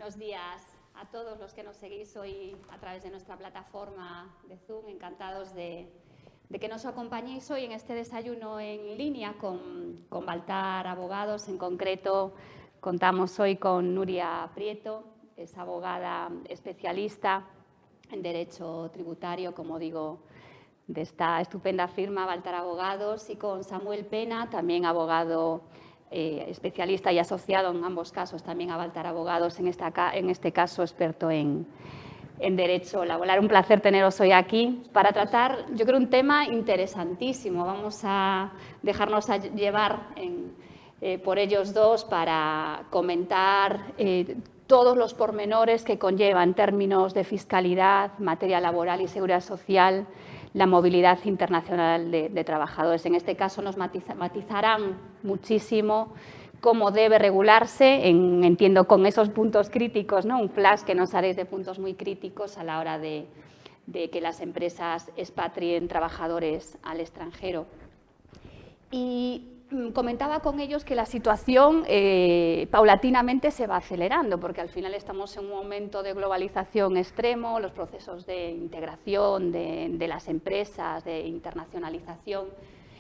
Buenos días a todos los que nos seguís hoy a través de nuestra plataforma de Zoom. Encantados de que nos acompañéis hoy en este desayuno en línea con Baltar Abogados. En concreto, contamos hoy con Nuria Prieto, es abogada especialista en Derecho Tributario, como digo, de esta estupenda firma Baltar Abogados, y con Samuel Pena, también abogado especialista y asociado en ambos casos también a Baltar Abogados, en este caso experto en Derecho Laboral. Un placer teneros hoy aquí para tratar, yo creo, un tema interesantísimo. Vamos a dejarnos llevar por ellos dos para comentar todos los pormenores que conlleva en términos de fiscalidad, materia laboral y seguridad social, la movilidad internacional de trabajadores. En este caso nos matizarán muchísimo cómo debe regularse, entiendo con esos puntos críticos, ¿no? Un flash que nos haréis de puntos muy críticos a la hora de que las empresas expatrien trabajadores al extranjero. Y comentaba con ellos que la situación paulatinamente se va acelerando, porque al final estamos en un momento de globalización extremo, los procesos de integración de las empresas, de internacionalización,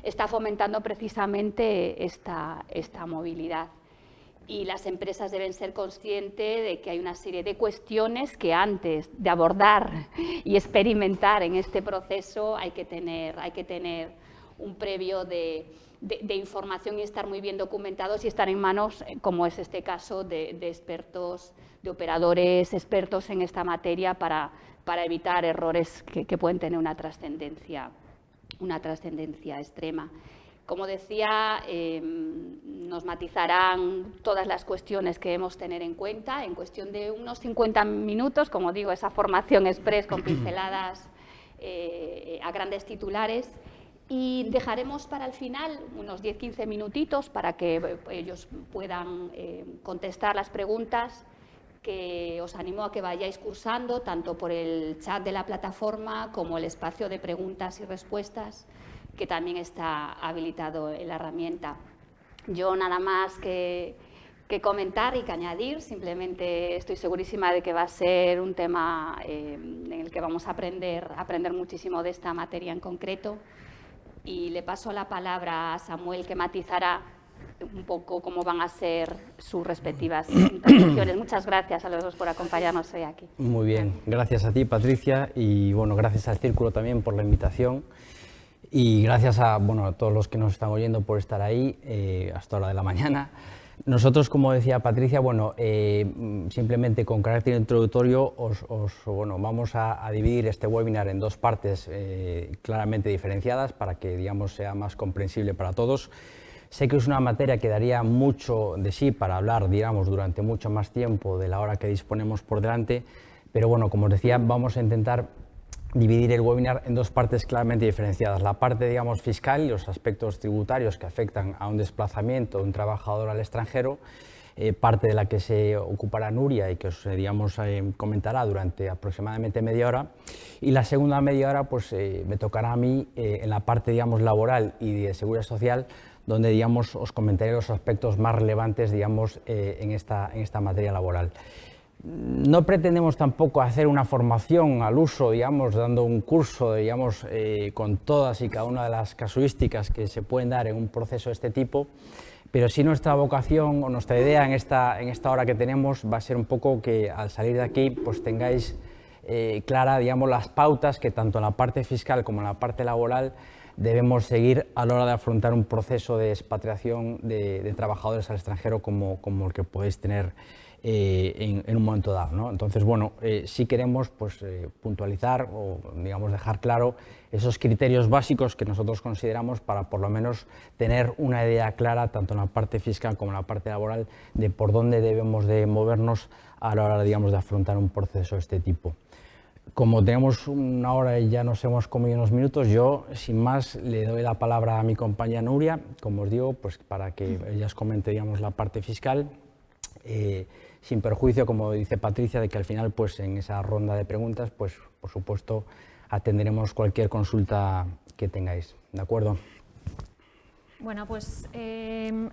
está fomentando precisamente esta movilidad. Y las empresas deben ser conscientes de que hay una serie de cuestiones que antes de abordar y experimentar en este proceso hay que tener un previo de información y estar muy bien documentados y estar en manos, como es este caso, de expertos, de operadores expertos en esta materia para evitar errores que pueden tener una trascendencia extrema. Como decía, nos matizarán todas las cuestiones que debemos tener en cuenta en cuestión de unos 50 minutos, como digo, esa formación express con pinceladas a grandes titulares. Y dejaremos para el final unos 10-15 minutitos para que ellos puedan contestar las preguntas, que os animo a que vayáis cursando tanto por el chat de la plataforma como el espacio de preguntas y respuestas, que también está habilitado en la herramienta. Yo nada más que comentar y que añadir, simplemente estoy segurísima de que va a ser un tema en el que vamos a aprender muchísimo de esta materia en concreto. Y le paso la palabra a Samuel, que matizará un poco cómo van a ser sus respectivas intervenciones. Muchas gracias a los dos por acompañarnos hoy aquí. Muy bien, gracias a ti, Patricia, y bueno, gracias al Círculo también por la invitación, y gracias a todos los que nos están oyendo por estar ahí hasta hora de la mañana. Nosotros, como decía Patricia, simplemente con carácter introductorio vamos a dividir este webinar en dos partes claramente diferenciadas para que, digamos, sea más comprensible para todos. Sé que es una materia que daría mucho de sí para hablar, digamos, durante mucho más tiempo de la hora que disponemos por delante, pero bueno, como os decía, vamos a intentar dividir el webinar en dos partes claramente diferenciadas. La parte, digamos, fiscal y los aspectos tributarios que afectan a un desplazamiento de un trabajador al extranjero, parte de la que se ocupará Nuria y que os comentará durante aproximadamente media hora. Y la segunda media hora me tocará a mí en la parte, digamos, laboral y de seguridad social, donde, digamos, os comentaré los aspectos más relevantes, digamos, en esta materia laboral. No pretendemos tampoco hacer una formación al uso, digamos, dando un curso, digamos, con todas y cada una de las casuísticas que se pueden dar en un proceso de este tipo, pero sí nuestra vocación o nuestra idea en esta hora que tenemos va a ser un poco que al salir de aquí pues tengáis clara, digamos, las pautas que tanto en la parte fiscal como en la parte laboral debemos seguir a la hora de afrontar un proceso de expatriación de trabajadores al extranjero como el que podéis tener en un momento dado, ¿no? Entonces, sí queremos puntualizar o, digamos, dejar claro esos criterios básicos que nosotros consideramos para, por lo menos, tener una idea clara, tanto en la parte fiscal como en la parte laboral, de por dónde debemos de movernos a la hora, digamos, de afrontar un proceso de este tipo. Como tenemos una hora y ya nos hemos comido unos minutos, yo, sin más, le doy la palabra a mi compañera Nuria, como os digo, pues para que ella os comente, digamos, la parte fiscal, sin perjuicio, como dice Patricia, de que al final, pues en esa ronda de preguntas, pues por supuesto, atenderemos cualquier consulta que tengáis. ¿De acuerdo? Bueno, pues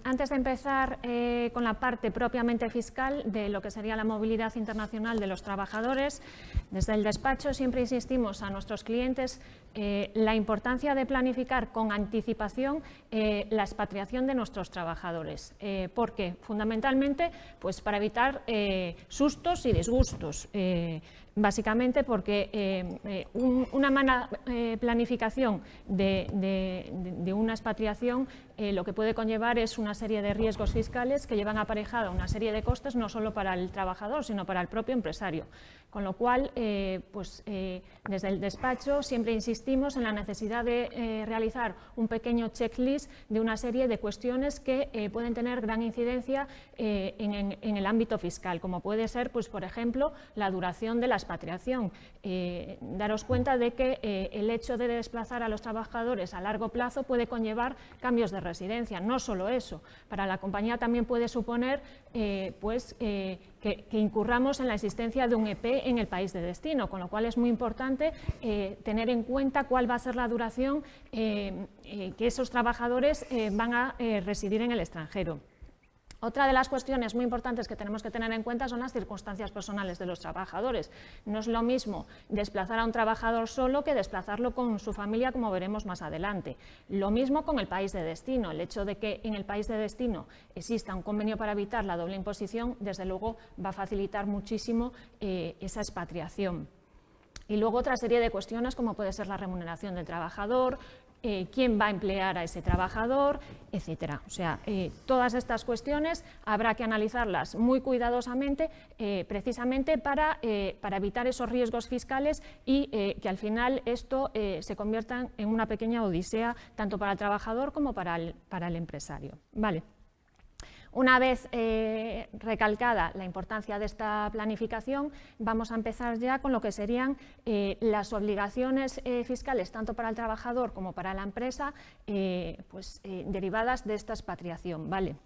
antes de empezar con la parte propiamente fiscal de lo que sería la movilidad internacional de los trabajadores, desde el despacho siempre insistimos a nuestros clientes la importancia de planificar con anticipación la expatriación de nuestros trabajadores. ¿Por qué? Fundamentalmente, pues para evitar sustos y disgustos. Básicamente porque una mala planificación de una expatriación lo que puede conllevar es una serie de riesgos fiscales que llevan aparejada una serie de costes no solo para el trabajador, sino para el propio empresario. Con lo cual, desde el despacho siempre insistimos en la necesidad de realizar un pequeño checklist de una serie de cuestiones que pueden tener gran incidencia en el ámbito fiscal, como puede ser, pues, por ejemplo, la duración de la expatriación. Daros cuenta de que el hecho de desplazar a los trabajadores a largo plazo puede conllevar cambios de residencia. No solo eso, para la compañía también puede suponer que incurramos en la existencia de un EP en el país de destino, con lo cual es muy importante tener en cuenta cuál va a ser la duración que esos trabajadores van a residir en el extranjero. Otra de las cuestiones muy importantes que tenemos que tener en cuenta son las circunstancias personales de los trabajadores. No es lo mismo desplazar a un trabajador solo que desplazarlo con su familia, como veremos más adelante. Lo mismo con el país de destino. El hecho de que en el país de destino exista un convenio para evitar la doble imposición, desde luego va a facilitar muchísimo esa expatriación. Y luego otra serie de cuestiones como puede ser la remuneración del trabajador, quién va a emplear a ese trabajador, etcétera. O sea, todas estas cuestiones habrá que analizarlas muy cuidadosamente, precisamente para evitar esos riesgos fiscales y que al final esto se convierta en una pequeña odisea tanto para el trabajador como para el empresario. Vale. Una vez recalcada la importancia de esta planificación, vamos a empezar ya con lo que serían las obligaciones fiscales, tanto para el trabajador como para la empresa, derivadas de esta expatriación. ¿Vale?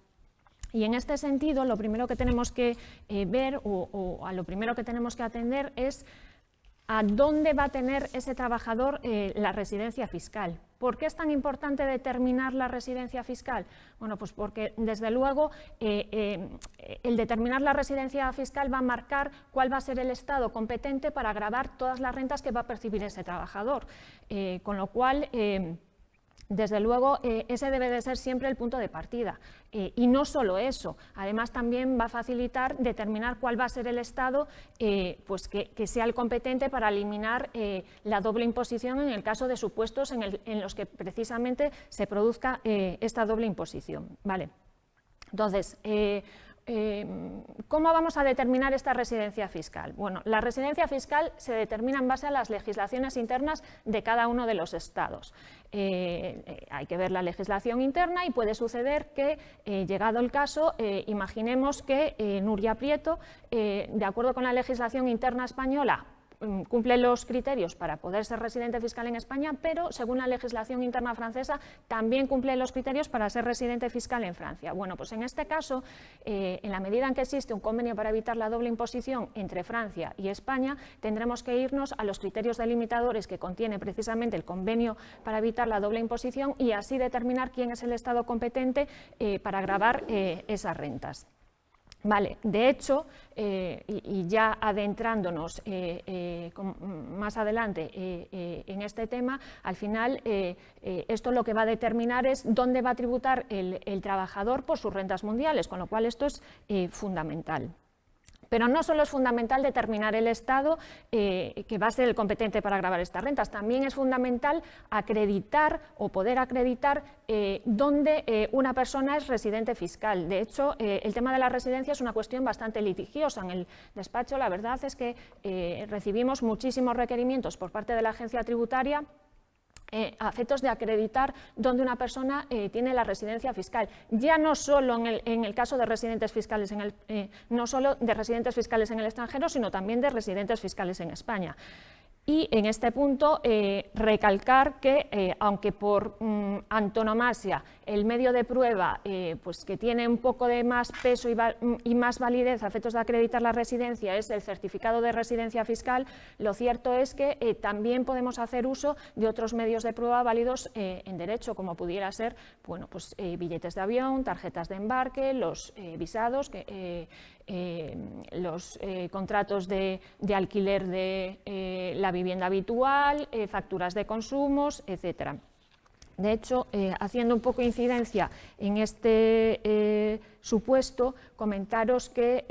Y en este sentido, lo primero que tenemos que ver o a lo primero que tenemos que atender es a dónde va a tener ese trabajador la residencia fiscal. ¿Por qué es tan importante determinar la residencia fiscal? Bueno, pues porque desde luego el determinar la residencia fiscal va a marcar cuál va a ser el estado competente para gravar todas las rentas que va a percibir ese trabajador. Con lo cual, desde luego, ese debe de ser siempre el punto de partida. Y no solo eso, además también va a facilitar determinar cuál va a ser el estado que sea el competente para eliminar la doble imposición en el caso de supuestos en los que precisamente se produzca esta doble imposición. ¿Vale? Entonces, ¿cómo vamos a determinar esta residencia fiscal? Bueno, la residencia fiscal se determina en base a las legislaciones internas de cada uno de los estados. Hay que ver la legislación interna y puede suceder que, llegado el caso, imaginemos que Nuria Prieto, de acuerdo con la legislación interna española, cumple los criterios para poder ser residente fiscal en España, pero según la legislación interna francesa también cumple los criterios para ser residente fiscal en Francia. Bueno, pues en este caso, en la medida en que existe un convenio para evitar la doble imposición entre Francia y España, tendremos que irnos a los criterios delimitadores que contiene precisamente el convenio para evitar la doble imposición y así determinar quién es el Estado competente para gravar esas rentas. Vale, de hecho, y ya adentrándonos más adelante en este tema, al final esto lo que va a determinar es dónde va a tributar el trabajador por sus rentas mundiales, con lo cual esto es fundamental. Pero no solo es fundamental determinar el Estado que va a ser el competente para gravar estas rentas, también es fundamental acreditar o poder acreditar dónde una persona es residente fiscal. De hecho, el tema de la residencia es una cuestión bastante litigiosa. En el despacho la verdad es que recibimos muchísimos requerimientos por parte de la agencia tributaria a efectos de acreditar dónde una persona tiene la residencia fiscal, ya no solo en el caso de residentes fiscales no solo de residentes fiscales en el extranjero, sino también de residentes fiscales en España. Y en este punto recalcar que, aunque por antonomasia el medio de prueba pues que tiene un poco de más peso y más validez a efectos de acreditar la residencia es el certificado de residencia fiscal, lo cierto es que también podemos hacer uso de otros medios de prueba válidos en derecho, como pudiera ser bueno, pues, billetes de avión, tarjetas de embarque, los visados, los contratos de alquiler de la vivienda habitual, facturas de consumos, etcétera. De hecho, haciendo un poco incidencia en este supuesto, comentaros que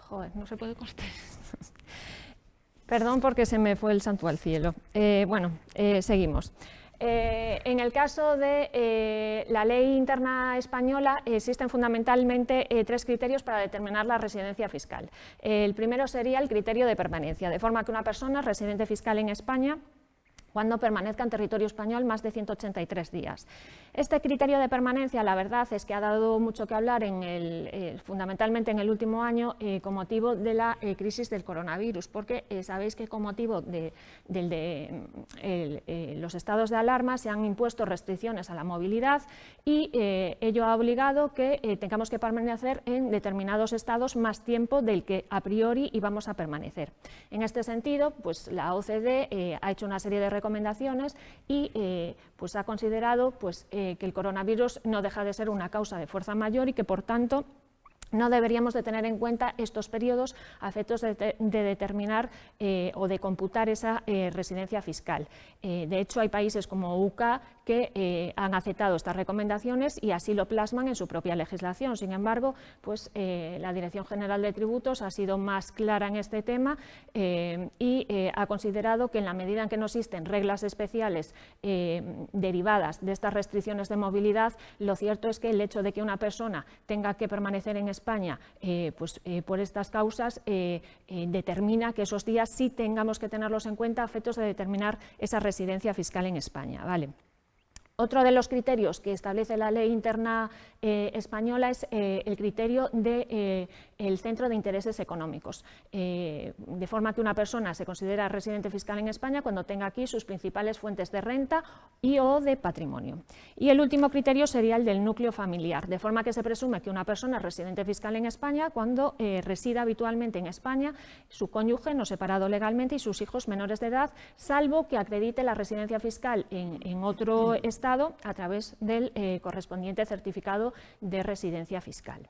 joder, no se puede cortar. Perdón porque se me fue el santo al cielo. Seguimos. En el caso de la ley interna española existen fundamentalmente 3 criterios para determinar la residencia fiscal. El primero sería el criterio de permanencia, de forma que una persona residente fiscal en España cuando permanezca en territorio español más de 183 días. Este criterio de permanencia, la verdad es que ha dado mucho que hablar fundamentalmente en el último año con motivo de la crisis del coronavirus, porque sabéis que con motivo de los estados de alarma se han impuesto restricciones a la movilidad y ello ha obligado que tengamos que permanecer en determinados estados más tiempo del que a priori íbamos a permanecer. En este sentido, pues la OCDE ha hecho una serie de recomendaciones y pues ha considerado pues, que el coronavirus no deja de ser una causa de fuerza mayor y que por tanto no deberíamos de tener en cuenta estos periodos a efectos de determinar o de computar esa residencia fiscal. De hecho, hay países como UK que han aceptado estas recomendaciones y así lo plasman en su propia legislación. Sin embargo, pues, la Dirección General de Tributos ha sido más clara en este tema y ha considerado que en la medida en que no existen reglas especiales derivadas de estas restricciones de movilidad, lo cierto es que el hecho de que una persona tenga que permanecer en España por estas causas determina que esos días sí tengamos que tenerlos en cuenta a efectos de determinar esa residencia fiscal en España. ¿Vale? Otro de los criterios que establece la ley interna española es el criterio del centro de intereses económicos, de forma que una persona se considera residente fiscal en España cuando tenga aquí sus principales fuentes de renta y o de patrimonio. Y el último criterio sería el del núcleo familiar, de forma que se presume que una persona es residente fiscal en España cuando resida habitualmente en España, su cónyuge no separado legalmente y sus hijos menores de edad, salvo que acredite la residencia fiscal en otro estado a través del correspondiente certificado de residencia fiscal.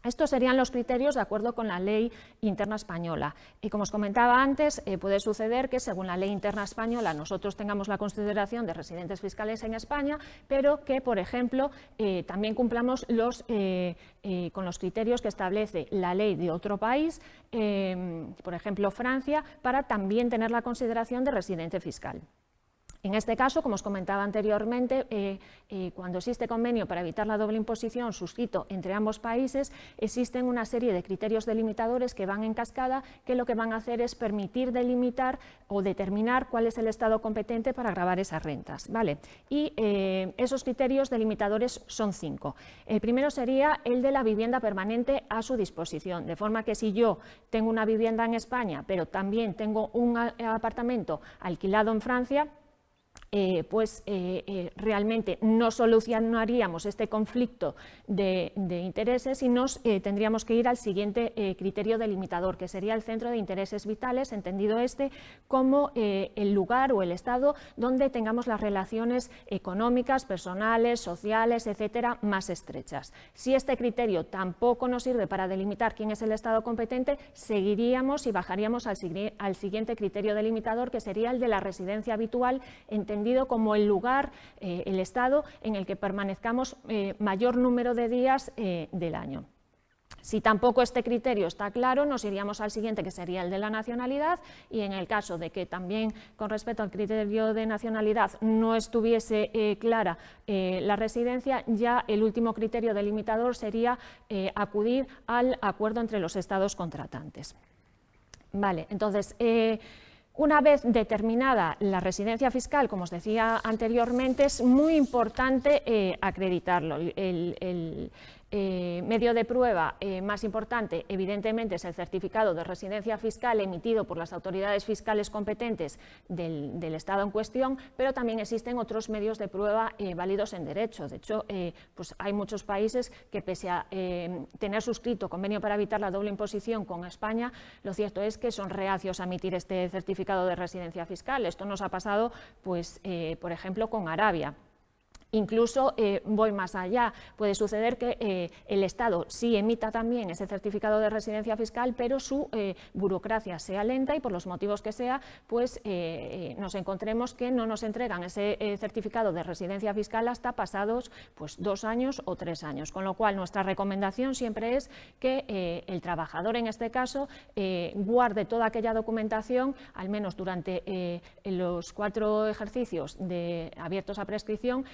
Estos serían los criterios de acuerdo con la ley interna española. Y como os comentaba antes, puede suceder que según la ley interna española nosotros tengamos la consideración de residentes fiscales en España, pero que, por ejemplo, también cumplamos con los criterios que establece la ley de otro país, por ejemplo Francia, para también tener la consideración de residente fiscal. En este caso, como os comentaba anteriormente, cuando existe convenio para evitar la doble imposición suscrito entre ambos países, existen una serie de criterios delimitadores que van en cascada, que lo que van a hacer es permitir delimitar o determinar cuál es el estado competente para gravar esas rentas, ¿vale? Y esos criterios delimitadores son 5. El primero sería el de la vivienda permanente a su disposición, de forma que si yo tengo una vivienda en España, pero también tengo un apartamento alquilado en Francia, realmente no solucionaríamos este conflicto de intereses y nos tendríamos que ir al siguiente criterio delimitador, que sería el centro de intereses vitales, entendido como el lugar o el estado donde tengamos las relaciones económicas, personales, sociales, etcétera, más estrechas. Si este criterio tampoco nos sirve para delimitar quién es el estado competente, seguiríamos y bajaríamos al siguiente criterio delimitador, que sería el de la residencia habitual, entendido como el lugar, el estado en el que permanezcamos mayor número de días del año. Si tampoco este criterio está claro, nos iríamos al siguiente, que sería el de la nacionalidad, y en el caso de que también con respecto al criterio de nacionalidad no estuviese clara la residencia, ya el último criterio delimitador sería acudir al acuerdo entre los estados contratantes. Vale, entonces, una vez determinada la residencia fiscal, como os decía anteriormente, es muy importante acreditarlo. Medio de prueba más importante, evidentemente, es el certificado de residencia fiscal emitido por las autoridades fiscales competentes del Estado en cuestión, pero también existen otros medios de prueba válidos en derecho. De hecho, pues hay muchos países que, pese a tener suscrito convenio para evitar la doble imposición con España, lo cierto es que son reacios a emitir este certificado de residencia fiscal. Esto nos ha pasado, pues, por ejemplo, con Arabia. Incluso voy más allá, puede suceder que el Estado sí emita también ese certificado de residencia fiscal, pero su burocracia sea lenta y por los motivos que sea, pues nos encontremos que no nos entregan ese certificado de residencia fiscal hasta pasados pues 2 años o 3 años, con lo cual nuestra recomendación siempre es que el trabajador en este caso guarde toda aquella documentación, al menos durante los 4 ejercicios abiertos a prescripción,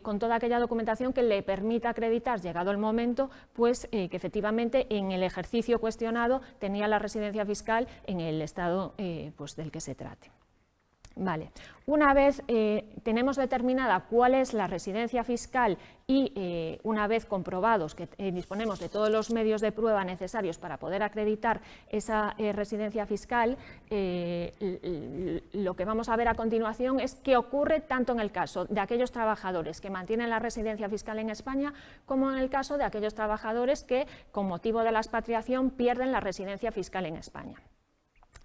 con toda aquella documentación que le permita acreditar, llegado el momento, pues que efectivamente en el ejercicio cuestionado tenía la residencia fiscal en el estado pues, del que se trate. Vale. Una vez tenemos determinada cuál es la residencia fiscal y una vez comprobados que disponemos de todos los medios de prueba necesarios para poder acreditar esa residencia fiscal, lo que vamos a ver a continuación es qué ocurre tanto en el caso de aquellos trabajadores que mantienen la residencia fiscal en España como en el caso de aquellos trabajadores que, con motivo de la expatriación, pierden la residencia fiscal en España.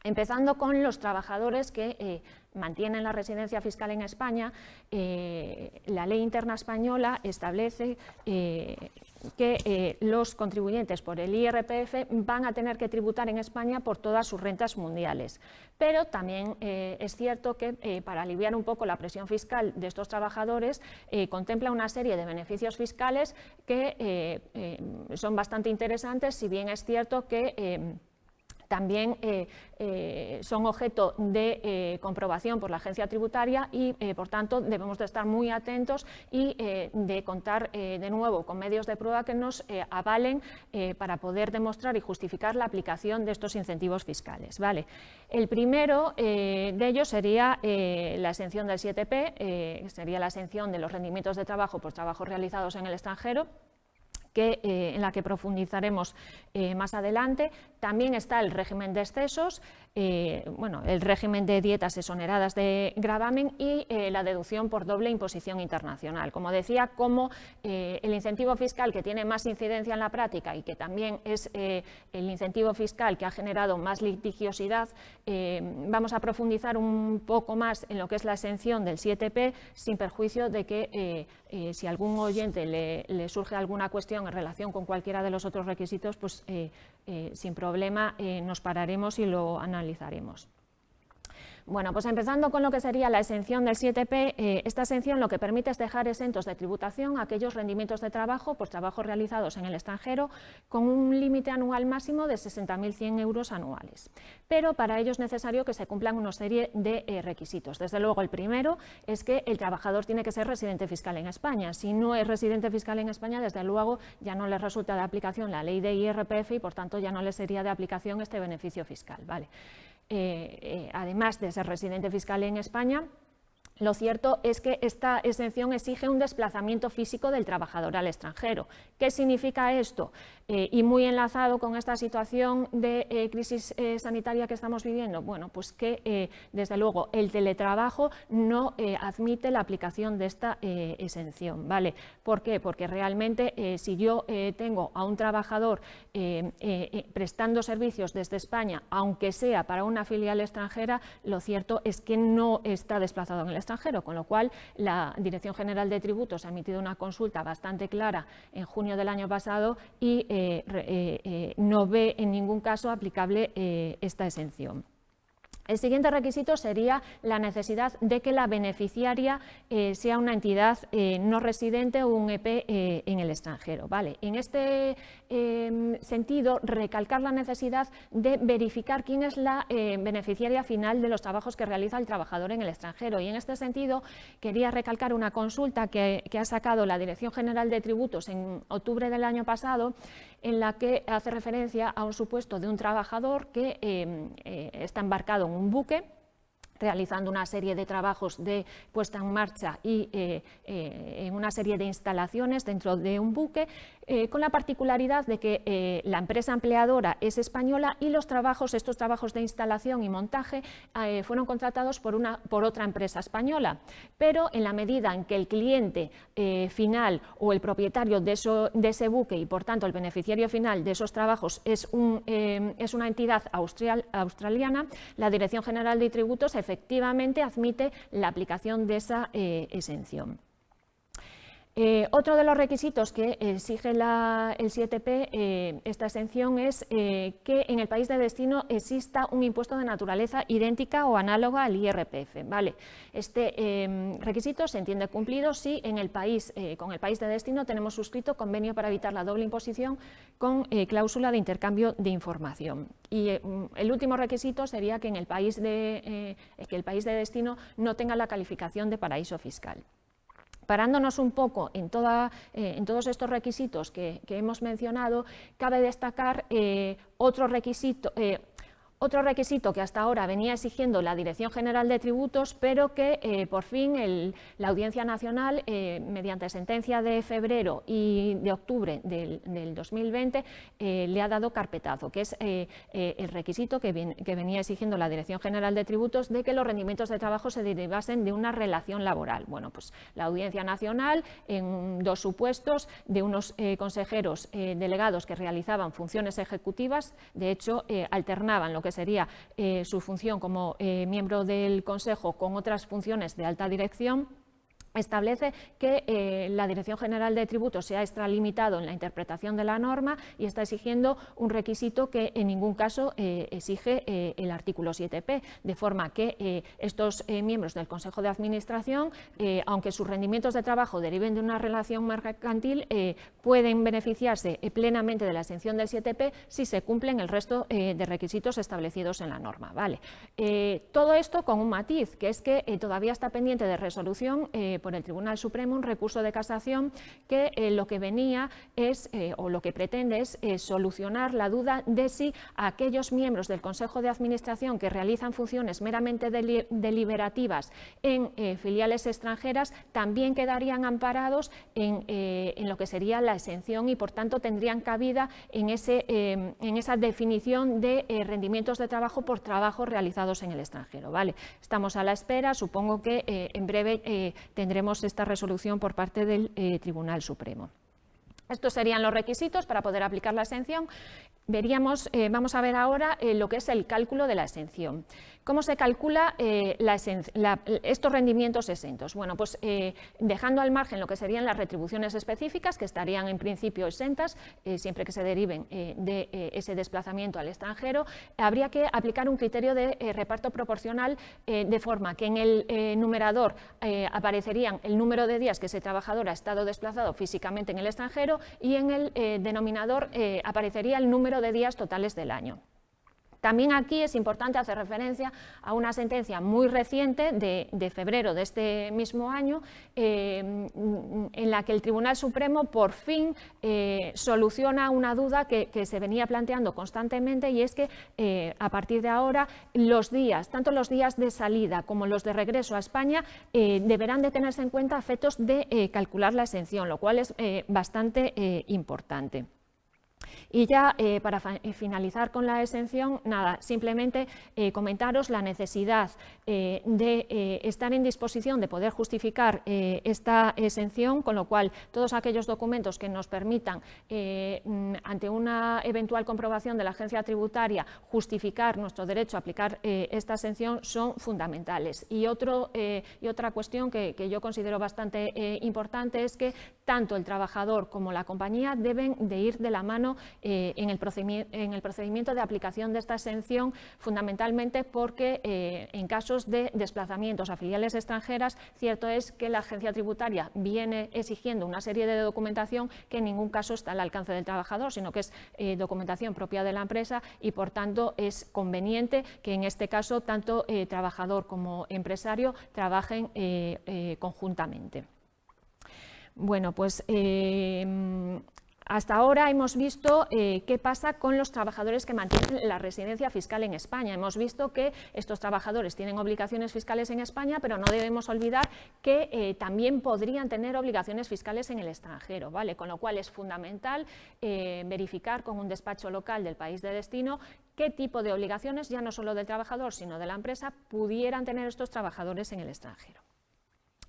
Empezando con los trabajadores que mantienen la residencia fiscal en España, la ley interna española establece que los contribuyentes por el IRPF van a tener que tributar en España por todas sus rentas mundiales. Pero también es cierto que para aliviar un poco la presión fiscal de estos trabajadores contempla una serie de beneficios fiscales que son bastante interesantes, si bien es cierto que también son objeto de comprobación por la agencia tributaria y, por tanto, debemos de estar muy atentos y de contar de nuevo con medios de prueba que nos avalen para poder demostrar y justificar la aplicación de estos incentivos fiscales. ¿Vale? El primero de ellos sería la exención del 7P, sería la exención de los rendimientos de trabajo por trabajos realizados en el extranjero, en la que profundizaremos más adelante. También está el régimen de excesos, bueno, el régimen de dietas exoneradas de gravamen y la deducción por doble imposición internacional. Como decía, como el incentivo fiscal que tiene más incidencia en la práctica y que también es el incentivo fiscal que ha generado más litigiosidad, vamos a profundizar un poco más en lo que es la exención del 7P, sin perjuicio de que si a algún oyente le surge alguna cuestión en relación con cualquiera de los otros requisitos, pues sin problema nos pararemos y lo analizaremos. Bueno, pues empezando con lo que sería la exención del 7P, esta exención lo que permite es dejar exentos de tributación aquellos rendimientos de trabajo por trabajos realizados en el extranjero con un límite anual máximo de 60.100 euros anuales. Pero para ello es necesario que se cumplan una serie de requisitos. Desde luego, el primero es que el trabajador tiene que ser residente fiscal en España. Si no es residente fiscal en España, desde luego ya no le resulta de aplicación la ley de IRPF y, por tanto, ya no le sería de aplicación este beneficio fiscal. ¿Vale? Además de ser residente fiscal en España, lo cierto es que esta exención exige un desplazamiento físico del trabajador al extranjero. ¿Qué significa esto? Y muy enlazado con esta situación de crisis sanitaria que estamos viviendo, bueno, pues que desde luego el teletrabajo no admite la aplicación de esta exención, ¿vale? ¿Por qué? Porque realmente si yo tengo a un trabajador prestando servicios desde España, aunque sea para una filial extranjera, lo cierto es que no está desplazado en el extranjero, con lo cual la Dirección General de Tributos ha emitido una consulta bastante clara en junio del año pasado y no ve en ningún caso aplicable esta exención. El siguiente requisito sería la necesidad de que la beneficiaria sea una entidad no residente o un EP en el extranjero. ¿Vale? En este sentido, recalcar la necesidad de verificar quién es la beneficiaria final de los trabajos que realiza el trabajador en el extranjero. Y en este sentido, quería recalcar una consulta que ha sacado la Dirección General de Tributos en octubre del año pasado, en la que hace referencia a un supuesto de un trabajador que está embarcado en un buque realizando una serie de trabajos de puesta en marcha y en una serie de instalaciones dentro de un buque, con la particularidad de que la empresa empleadora es española y estos trabajos de instalación y montaje fueron contratados por otra empresa española, pero en la medida en que el cliente final o el propietario de ese buque y por tanto el beneficiario final de esos trabajos es una entidad australiana, la Dirección General de Tributos efectivamente admite la aplicación de esa exención. Otro de los requisitos que exige el 7P, esta exención, es que en el país de destino exista un impuesto de naturaleza idéntica o análoga al IRPF. ¿Vale? Este requisito se entiende cumplido si con el país de destino tenemos suscrito convenio para evitar la doble imposición con cláusula de intercambio de información. Y el último requisito sería que el país de destino no tenga la calificación de paraíso fiscal. Parándonos un poco en todos estos requisitos que hemos mencionado, cabe destacar otro requisito que hasta ahora venía exigiendo la Dirección General de Tributos, pero que por fin la Audiencia Nacional, mediante sentencia de febrero y de octubre del 2020, le ha dado carpetazo, que es el requisito que venía exigiendo la Dirección General de Tributos de que los rendimientos de trabajo se derivasen de una relación laboral. Bueno, pues la Audiencia Nacional, en dos supuestos de unos consejeros delegados que realizaban funciones ejecutivas, de hecho alternaban lo que sería su función como miembro del Consejo con otras funciones de alta dirección, establece que la Dirección General de Tributos se ha extralimitado en la interpretación de la norma y está exigiendo un requisito que en ningún caso exige el artículo 7P, de forma que estos miembros del Consejo de Administración, aunque sus rendimientos de trabajo deriven de una relación mercantil, pueden beneficiarse plenamente de la exención del 7P si se cumplen el resto de requisitos establecidos en la norma. ¿Vale? Todo esto con un matiz, que es que todavía está pendiente de resolución por el Tribunal Supremo un recurso de casación que lo que venía es, o lo que pretende es solucionar la duda de si aquellos miembros del Consejo de Administración que realizan funciones meramente deliberativas en filiales extranjeras también quedarían amparados en lo que sería la exención y por tanto tendrían cabida en esa definición de rendimientos de trabajo por trabajos realizados en el extranjero. ¿Vale? Estamos a la espera, supongo que en breve tendremos esta resolución por parte del Tribunal Supremo. Estos serían los requisitos para poder aplicar la exención. Vamos a ver ahora lo que es el cálculo de la exención. ¿Cómo se calcula estos rendimientos exentos? Bueno, pues dejando al margen lo que serían las retribuciones específicas, que estarían en principio exentas, siempre que se deriven de ese desplazamiento al extranjero, habría que aplicar un criterio de reparto proporcional de forma que en el numerador aparecerían el número de días que ese trabajador ha estado desplazado físicamente en el extranjero y en el denominador aparecería el número de días totales del año. También aquí es importante hacer referencia a una sentencia muy reciente de febrero de este mismo año, en la que el Tribunal Supremo por fin soluciona una duda que se venía planteando constantemente, y es que a partir de ahora tanto los días de salida como los de regreso a España deberán de tenerse en cuenta a efectos de calcular la exención, lo cual es bastante importante. Y ya para finalizar con la exención, nada, simplemente comentaros la necesidad de estar en disposición de poder justificar esta exención, con lo cual todos aquellos documentos que nos permitan, ante una eventual comprobación de la agencia tributaria, justificar nuestro derecho a aplicar esta exención son fundamentales. Y otra cuestión que yo considero bastante importante es que tanto el trabajador como la compañía deben de ir de la mano en el procedimiento de aplicación de esta exención, fundamentalmente porque en casos de desplazamientos a filiales extranjeras, cierto es que la agencia tributaria viene exigiendo una serie de documentación que en ningún caso está al alcance del trabajador, sino que es documentación propia de la empresa, y por tanto es conveniente que en este caso tanto trabajador como empresario trabajen conjuntamente. Bueno, pues hasta ahora hemos visto qué pasa con los trabajadores que mantienen la residencia fiscal en España. Hemos visto que estos trabajadores tienen obligaciones fiscales en España, pero no debemos olvidar que también podrían tener obligaciones fiscales en el extranjero, ¿vale? Con lo cual es fundamental verificar con un despacho local del país de destino qué tipo de obligaciones, ya no solo del trabajador, sino de la empresa, pudieran tener estos trabajadores en el extranjero.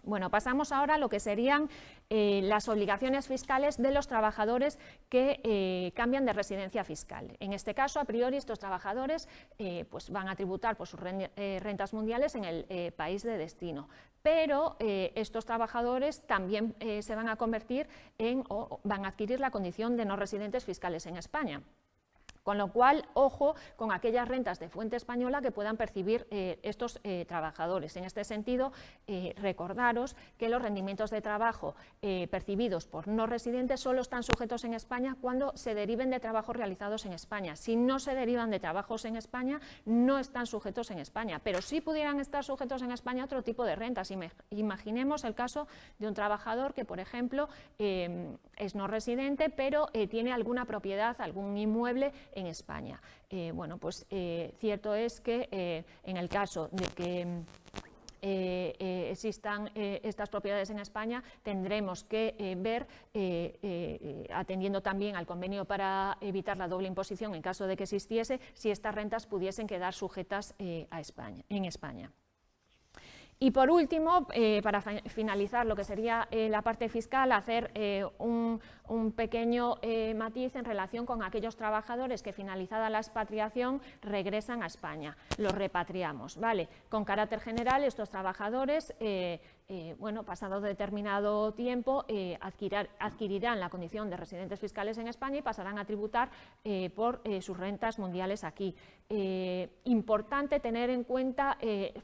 Bueno, pasamos ahora a lo que serían las obligaciones fiscales de los trabajadores que cambian de residencia fiscal. En este caso, a priori, estos trabajadores pues van a tributar por sus rentas mundiales en el país de destino, pero estos trabajadores también se van a convertir en, o van a adquirir la condición de no residentes fiscales en España. Con lo cual, ojo con aquellas rentas de fuente española que puedan percibir estos trabajadores. En este sentido, recordaros que los rendimientos de trabajo percibidos por no residentes solo están sujetos en España cuando se deriven de trabajos realizados en España. Si no se derivan de trabajos en España, no están sujetos en España, pero sí pudieran estar sujetos en España a otro tipo de rentas. Imaginemos el caso de un trabajador que, por ejemplo, es no residente, pero tiene alguna propiedad, algún inmueble en España. Bueno, pues cierto es que en el caso de que existan estas propiedades en España, tendremos que ver, atendiendo también al convenio para evitar la doble imposición en caso de que existiese, si estas rentas pudiesen quedar sujetas en España. Y por último, para finalizar lo que sería la parte fiscal, hacer un pequeño matiz en relación con aquellos trabajadores que, finalizada la expatriación, regresan a España. Los repatriamos, ¿vale? Con carácter general, estos trabajadores, bueno, pasado determinado tiempo, adquirirán la condición de residentes fiscales en España y pasarán a tributar por sus rentas mundiales aquí. Importante tener en cuenta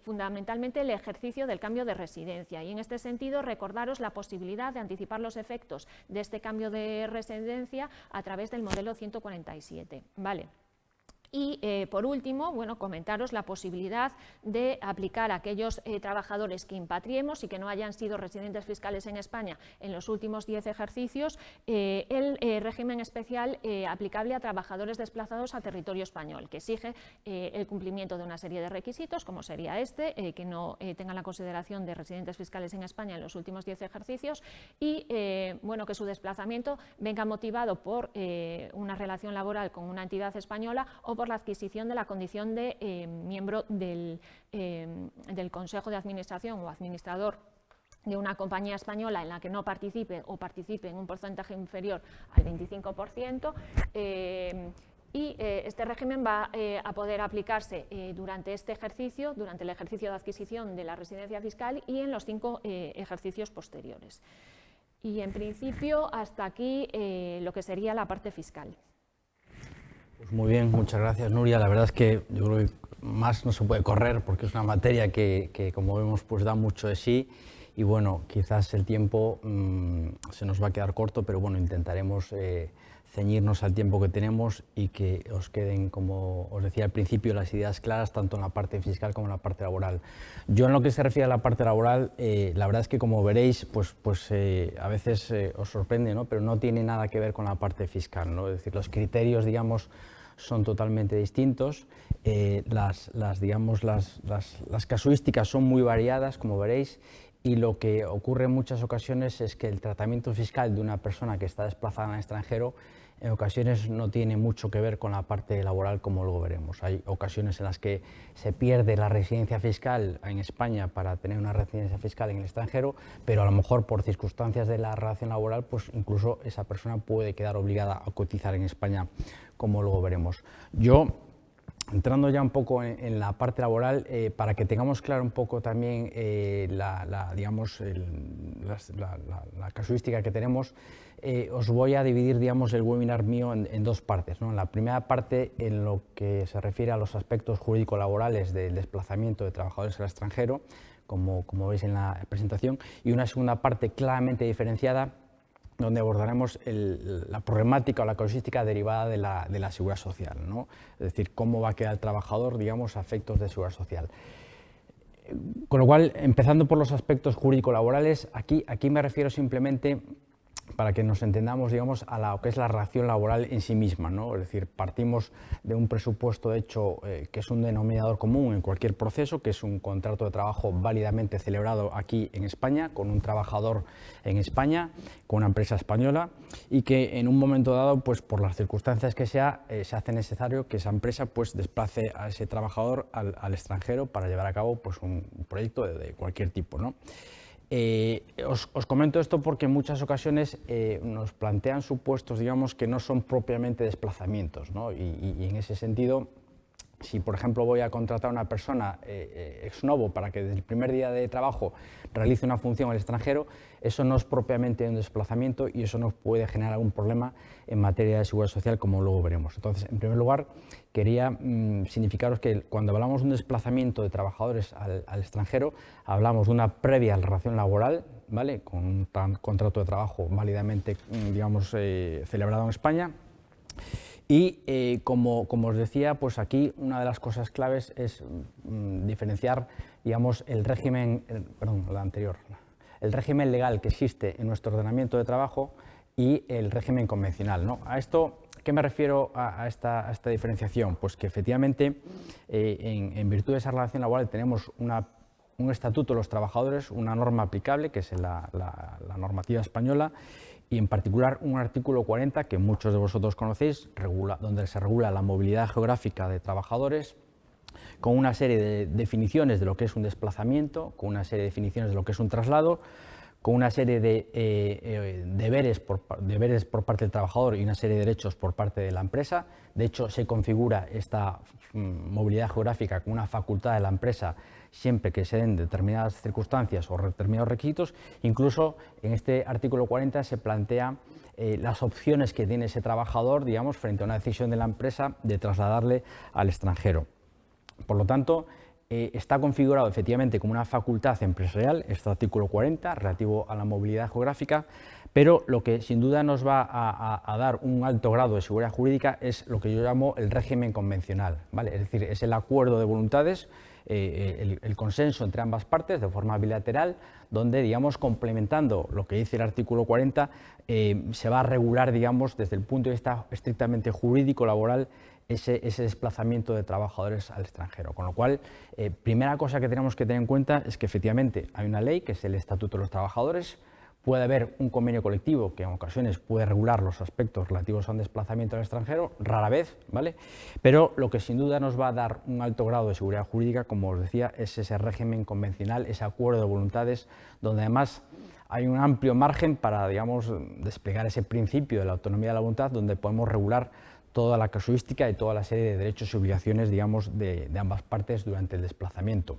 fundamentalmente el ejercicio del cambio de residencia, y en este sentido recordaros la posibilidad de anticipar los efectos de este cambio de residencia a través del modelo 147, ¿vale? Y por último, bueno, comentaros la posibilidad de aplicar a aquellos trabajadores que impatriemos y que no hayan sido residentes fiscales en España en los últimos 10 ejercicios, el régimen especial aplicable a trabajadores desplazados a territorio español, que exige el cumplimiento de una serie de requisitos, como sería que no tengan la consideración de residentes fiscales en España en los últimos 10 ejercicios y bueno, que su desplazamiento venga motivado por una relación laboral con una entidad española o por la adquisición de la condición de miembro del Consejo de Administración o administrador de una compañía española en la que no participe o participe en un porcentaje inferior al 25%, y este régimen va a poder aplicarse durante este ejercicio, durante el ejercicio de adquisición de la residencia fiscal y en los 5 ejercicios posteriores. Y en principio hasta aquí lo que sería la parte fiscal. Pues muy bien, muchas gracias, Nuria. La verdad es que yo creo que más no se puede correr porque es una materia que como vemos, pues da mucho de sí, y bueno, quizás el tiempo se nos va a quedar corto, pero bueno, intentaremos ceñirnos al tiempo que tenemos y que os queden, como os decía al principio, las ideas claras tanto en la parte fiscal como en la parte laboral. Yo, en lo que se refiere a la parte laboral, la verdad es que, como veréis, pues a veces os sorprende, ¿no? Pero no tiene nada que ver con la parte fiscal, ¿no? Es decir, los criterios, digamos, son totalmente distintos, las casuísticas son muy variadas, como veréis, y lo que ocurre en muchas ocasiones es que el tratamiento fiscal de una persona que está desplazada en el extranjero en ocasiones no tiene mucho que ver con la parte laboral, como luego veremos. Hay ocasiones en las que se pierde la residencia fiscal en España para tener una residencia fiscal en el extranjero, pero a lo mejor por circunstancias de la relación laboral, pues incluso esa persona puede quedar obligada a cotizar en España, como luego veremos. Yo, entrando ya un poco en la parte laboral, para que tengamos claro un poco también la casuística que tenemos, os voy a dividir, digamos, el webinar mío en 2 partes, ¿no? En la primera parte, en lo que se refiere a los aspectos jurídico-laborales del desplazamiento de trabajadores al extranjero, como veis en la presentación, y una segunda parte claramente diferenciada, donde abordaremos la problemática o la casuística derivada de la seguridad social, ¿no? Es decir, cómo va a quedar el trabajador, digamos, a efectos de seguridad social. Con lo cual, empezando por los aspectos jurídico-laborales, aquí me refiero simplemente para que nos entendamos, digamos, a lo que es la relación laboral en sí misma, ¿no? Es decir, partimos de un presupuesto hecho que es un denominador común en cualquier proceso, que es un contrato de trabajo válidamente celebrado aquí en España, con un trabajador en España, con una empresa española, y que en un momento dado, pues por las circunstancias que sea, se hace necesario que esa empresa pues desplace a ese trabajador al extranjero para llevar a cabo pues un proyecto de cualquier tipo, ¿no? Os comento esto porque en muchas ocasiones nos plantean supuestos, digamos, que no son propiamente desplazamientos, ¿no? Y en ese sentido, si por ejemplo voy a contratar a una persona ex novo para que desde el primer día de trabajo realice una función al extranjero, eso no es propiamente un desplazamiento y eso nos puede generar algún problema en materia de seguridad social, como luego veremos. Entonces, en primer lugar, quería significaros que cuando hablamos de un desplazamiento de trabajadores al extranjero, hablamos de una previa relación laboral, ¿vale?, con un contrato de trabajo válidamente, digamos, celebrado en España. Y como os decía, pues aquí una de las cosas claves es diferenciar, digamos, el régimen legal que existe en nuestro ordenamiento de trabajo y el régimen convencional, ¿no? A esto, ¿qué me refiero a esta diferenciación? Pues que efectivamente, en virtud de esa relación laboral, tenemos un estatuto de los trabajadores, una norma aplicable, que es la normativa española, y en particular un artículo 40 que muchos de vosotros conocéis, donde se regula la movilidad geográfica de trabajadores, con una serie de definiciones de lo que es un desplazamiento, con una serie de definiciones de lo que es un traslado, con una serie de deberes por parte del trabajador y una serie de derechos por parte de la empresa. De hecho, se configura esta movilidad geográfica como una facultad de la empresa siempre que se den determinadas circunstancias o determinados requisitos. Incluso en este artículo 40 se plantea las opciones que tiene ese trabajador, digamos, frente a una decisión de la empresa de trasladarle al extranjero. Por lo tanto, está configurado efectivamente como una facultad empresarial, este artículo 40, relativo a la movilidad geográfica, pero lo que sin duda nos va a dar un alto grado de seguridad jurídica es lo que yo llamo el régimen convencional, ¿vale? Es decir, es el acuerdo de voluntades, el consenso entre ambas partes de forma bilateral, donde, digamos, complementando lo que dice el artículo 40, se va a regular, digamos, desde el punto de vista estrictamente jurídico laboral, ese desplazamiento de trabajadores al extranjero. Con lo cual, primera cosa que tenemos que tener en cuenta es que efectivamente hay una ley, que es el Estatuto de los Trabajadores. Puede haber un convenio colectivo que en ocasiones puede regular los aspectos relativos a un desplazamiento al extranjero, rara vez, ¿vale? Pero lo que sin duda nos va a dar un alto grado de seguridad jurídica, como os decía, es ese régimen convencional, ese acuerdo de voluntades, donde además hay un amplio margen para, digamos, desplegar ese principio de la autonomía de la voluntad, donde podemos regular toda la casuística y toda la serie de derechos y obligaciones, digamos, de ambas partes durante el desplazamiento.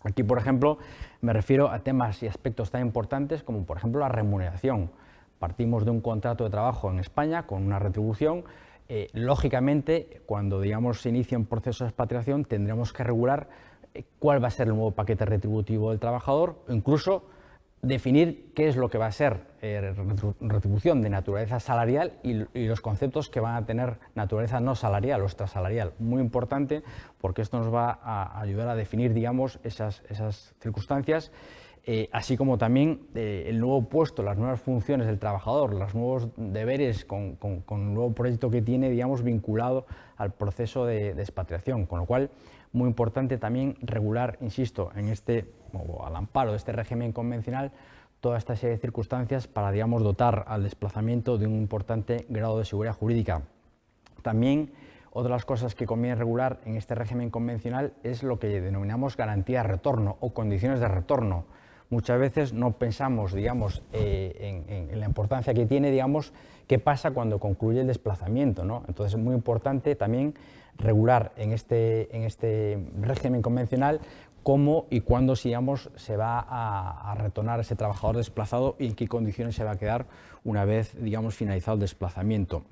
Aquí, por ejemplo, me refiero a temas y aspectos tan importantes como, por ejemplo, la remuneración. Partimos de un contrato de trabajo en España con una retribución. Lógicamente, cuando, digamos, se inicia un proceso de expatriación, tendremos que regular cuál va a ser el nuevo paquete retributivo del trabajador, o incluso definir qué es lo que va a ser retribución de naturaleza salarial y los conceptos que van a tener naturaleza no salarial o extrasalarial. Muy importante, porque esto nos va a ayudar a definir, digamos, esas circunstancias, así como también el nuevo puesto, las nuevas funciones del trabajador, los nuevos deberes con el nuevo proyecto que tiene, digamos, vinculado al proceso de expatriación. Con lo cual, muy importante también regular, insisto, o al amparo de este régimen convencional, toda esta serie de circunstancias para, digamos, dotar al desplazamiento de un importante grado de seguridad jurídica. También, otra de las cosas que conviene regular en este régimen convencional es lo que denominamos garantía de retorno o condiciones de retorno. Muchas veces no pensamos, digamos, en la importancia que tiene, digamos, qué pasa cuando concluye el desplazamiento, ¿no? Entonces, es muy importante también regular en este régimen convencional cómo y cuándo, digamos, se va a retornar ese trabajador desplazado y en qué condiciones se va a quedar una vez, digamos, finalizado el desplazamiento.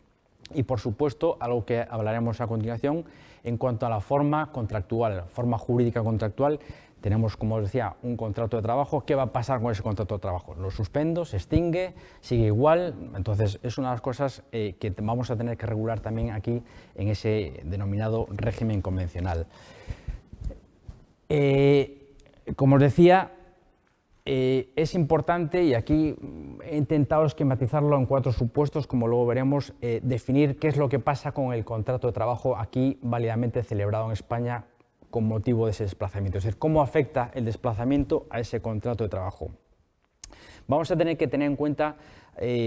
Y, por supuesto, algo que hablaremos a continuación, en cuanto a la forma contractual, forma jurídica contractual, tenemos, como os decía, un contrato de trabajo. ¿Qué va a pasar con ese contrato de trabajo? ¿Lo suspendo? ¿Se extingue? ¿Sigue igual? Entonces, es una de las cosas que vamos a tener que regular también aquí en ese denominado régimen convencional. Como os decía, Es importante, y aquí he intentado esquematizarlo en 4 supuestos, como luego veremos, definir qué es lo que pasa con el contrato de trabajo aquí válidamente celebrado en España con motivo de ese desplazamiento, es decir, cómo afecta el desplazamiento a ese contrato de trabajo. Vamos a tener que tener en cuenta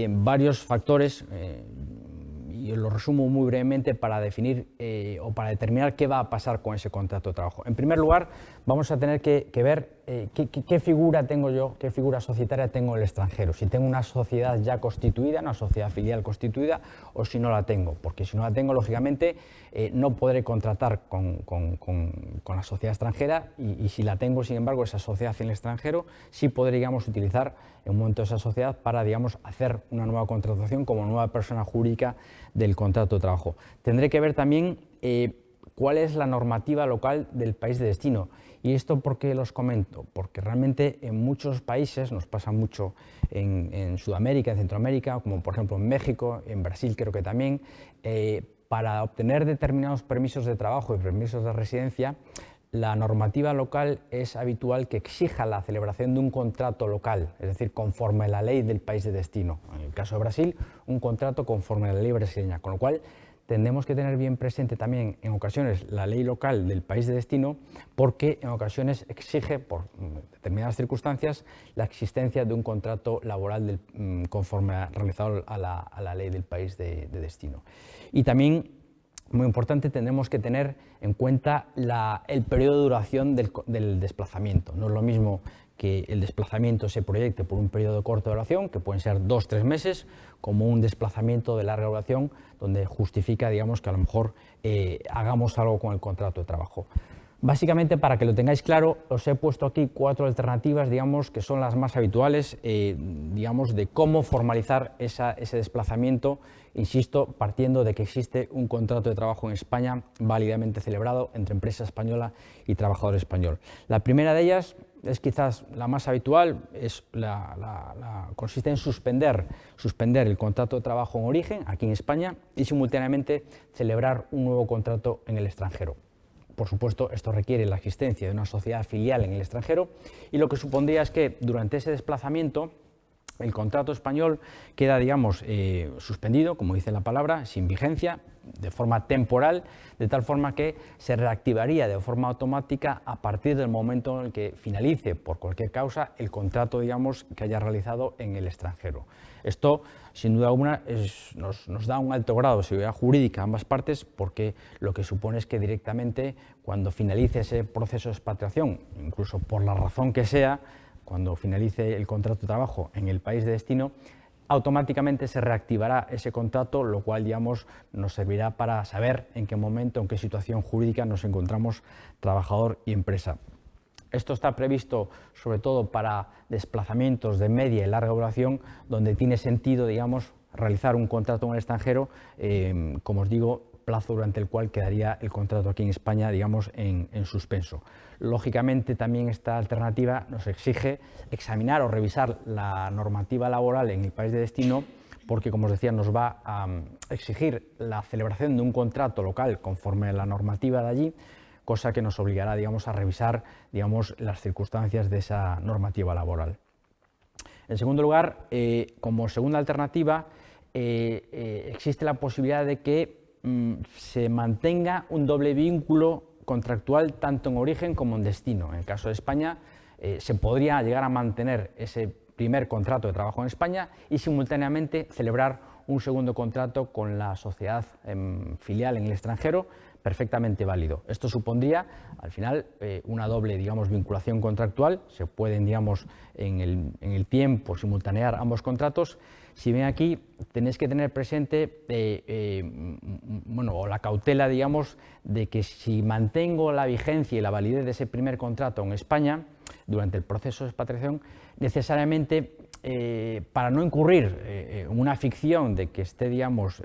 varios factores, y os lo resumo muy brevemente para definir o para determinar qué va a pasar con ese contrato de trabajo. En primer lugar, vamos a tener que ver qué figura tengo yo, qué figura societaria tengo en el extranjero, si tengo una sociedad ya constituida, una sociedad filial constituida, o si no la tengo, porque si no la tengo, lógicamente, no podré contratar con la sociedad extranjera y si la tengo, sin embargo, esa sociedad en el extranjero, sí podré, digamos, utilizar en un momento esa sociedad para, digamos, hacer una nueva contratación como nueva persona jurídica del contrato de trabajo. Tendré que ver también cuál es la normativa local del país de destino. ¿Y esto por qué los comento? Porque realmente en muchos países, nos pasa mucho en Sudamérica, en Centroamérica, como por ejemplo en México, en Brasil creo que también, para obtener determinados permisos de trabajo y permisos de residencia, la normativa local es habitual que exija la celebración de un contrato local, es decir, conforme a la ley del país de destino. En el caso de Brasil, un contrato conforme a la ley brasileña, con lo cual tendremos que tener bien presente también en ocasiones la ley local del país de destino, porque en ocasiones exige, por determinadas circunstancias, la existencia de un contrato laboral conforme realizado a la ley del país de destino. Y también, muy importante, tendremos que tener en cuenta el periodo de duración del desplazamiento. No es lo mismo que el desplazamiento se proyecte por un periodo de corta duración, que pueden ser 2 o 3 meses, como un desplazamiento de larga duración, donde justifica, digamos, que a lo mejor hagamos algo con el contrato de trabajo. Básicamente, para que lo tengáis claro, os he puesto aquí 4 alternativas, digamos, que son las más habituales, digamos, de cómo formalizar ese desplazamiento, insisto, partiendo de que existe un contrato de trabajo en España válidamente celebrado entre empresa española y trabajador español. La primera de ellas es quizás la más habitual, consiste en suspender el contrato de trabajo en origen, aquí en España, y simultáneamente celebrar un nuevo contrato en el extranjero. Por supuesto, esto requiere la existencia de una sociedad filial en el extranjero y lo que supondría es que durante ese desplazamiento el contrato español queda, digamos, suspendido, como dice la palabra, sin vigencia, de forma temporal, de tal forma que se reactivaría de forma automática a partir del momento en el que finalice, por cualquier causa, el contrato, digamos, que haya realizado en el extranjero. Esto, sin duda alguna, nos da un alto grado de seguridad jurídica a ambas partes, porque lo que supone es que directamente, cuando finalice ese proceso de expatriación, incluso por la razón que sea, cuando finalice el contrato de trabajo en el país de destino, automáticamente se reactivará ese contrato, lo cual, digamos, nos servirá para saber en qué momento, en qué situación jurídica nos encontramos trabajador y empresa. Esto está previsto sobre todo para desplazamientos de media y larga duración, donde tiene sentido, digamos, realizar un contrato en el extranjero, como os digo, plazo durante el cual quedaría el contrato aquí en España, digamos, en suspenso. Lógicamente, también esta alternativa nos exige examinar o revisar la normativa laboral en el país de destino, porque, como os decía, nos va a exigir la celebración de un contrato local conforme a la normativa de allí, cosa que nos obligará, digamos, a revisar, digamos, las circunstancias de esa normativa laboral. En segundo lugar, como segunda alternativa, existe la posibilidad de que se mantenga un doble vínculo contractual tanto en origen como en destino. En el caso de España, se podría llegar a mantener ese primer contrato de trabajo en España y simultáneamente celebrar un segundo contrato con la sociedad filial en el extranjero, perfectamente válido. Esto supondría, al final, una doble, digamos, vinculación contractual. Se pueden, digamos, en el tiempo simultanear ambos contratos. Si bien aquí tenéis que tener presente, o la cautela, digamos, de que si mantengo la vigencia y la validez de ese primer contrato en España durante el proceso de expatriación, necesariamente, para no incurrir en una ficción de que esté, digamos,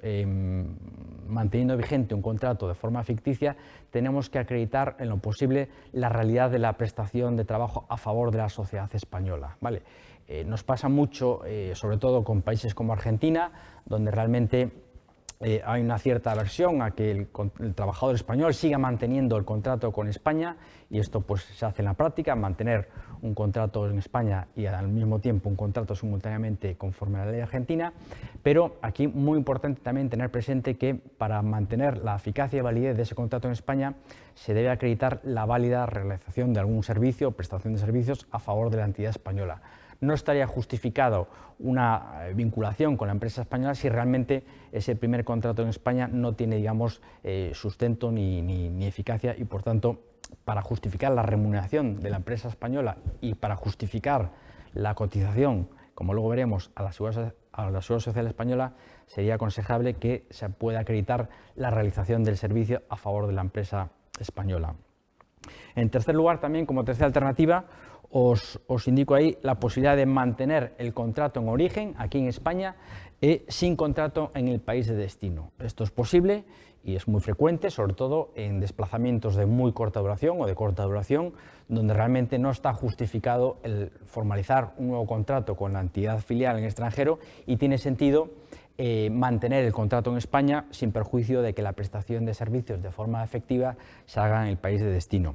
manteniendo vigente un contrato de forma ficticia, tenemos que acreditar en lo posible la realidad de la prestación de trabajo a favor de la sociedad española, ¿vale? Nos pasa mucho, sobre todo con países como Argentina, donde realmente hay una cierta aversión a que el trabajador español siga manteniendo el contrato con España, y esto pues se hace en la práctica, mantener un contrato en España y al mismo tiempo un contrato simultáneamente conforme a la ley argentina. Pero aquí muy importante también tener presente que para mantener la eficacia y validez de ese contrato en España se debe acreditar la válida realización de algún servicio o prestación de servicios a favor de la entidad española. No estaría justificado una vinculación con la empresa española si realmente ese primer contrato en España no tiene, digamos, sustento ni eficacia, y por tanto, para justificar la remuneración de la empresa española y para justificar la cotización, como luego veremos, a la Seguridad Social española, sería aconsejable que se pueda acreditar la realización del servicio a favor de la empresa española. En tercer lugar, también como tercera alternativa, os indico ahí la posibilidad de mantener el contrato en origen, aquí en España, sin contrato en el país de destino. Esto es posible y es muy frecuente, sobre todo en desplazamientos de muy corta duración o de corta duración, donde realmente no está justificado el formalizar un nuevo contrato con la entidad filial en el extranjero, y tiene sentido mantener el contrato en España sin perjuicio de que la prestación de servicios de forma efectiva se haga en el país de destino.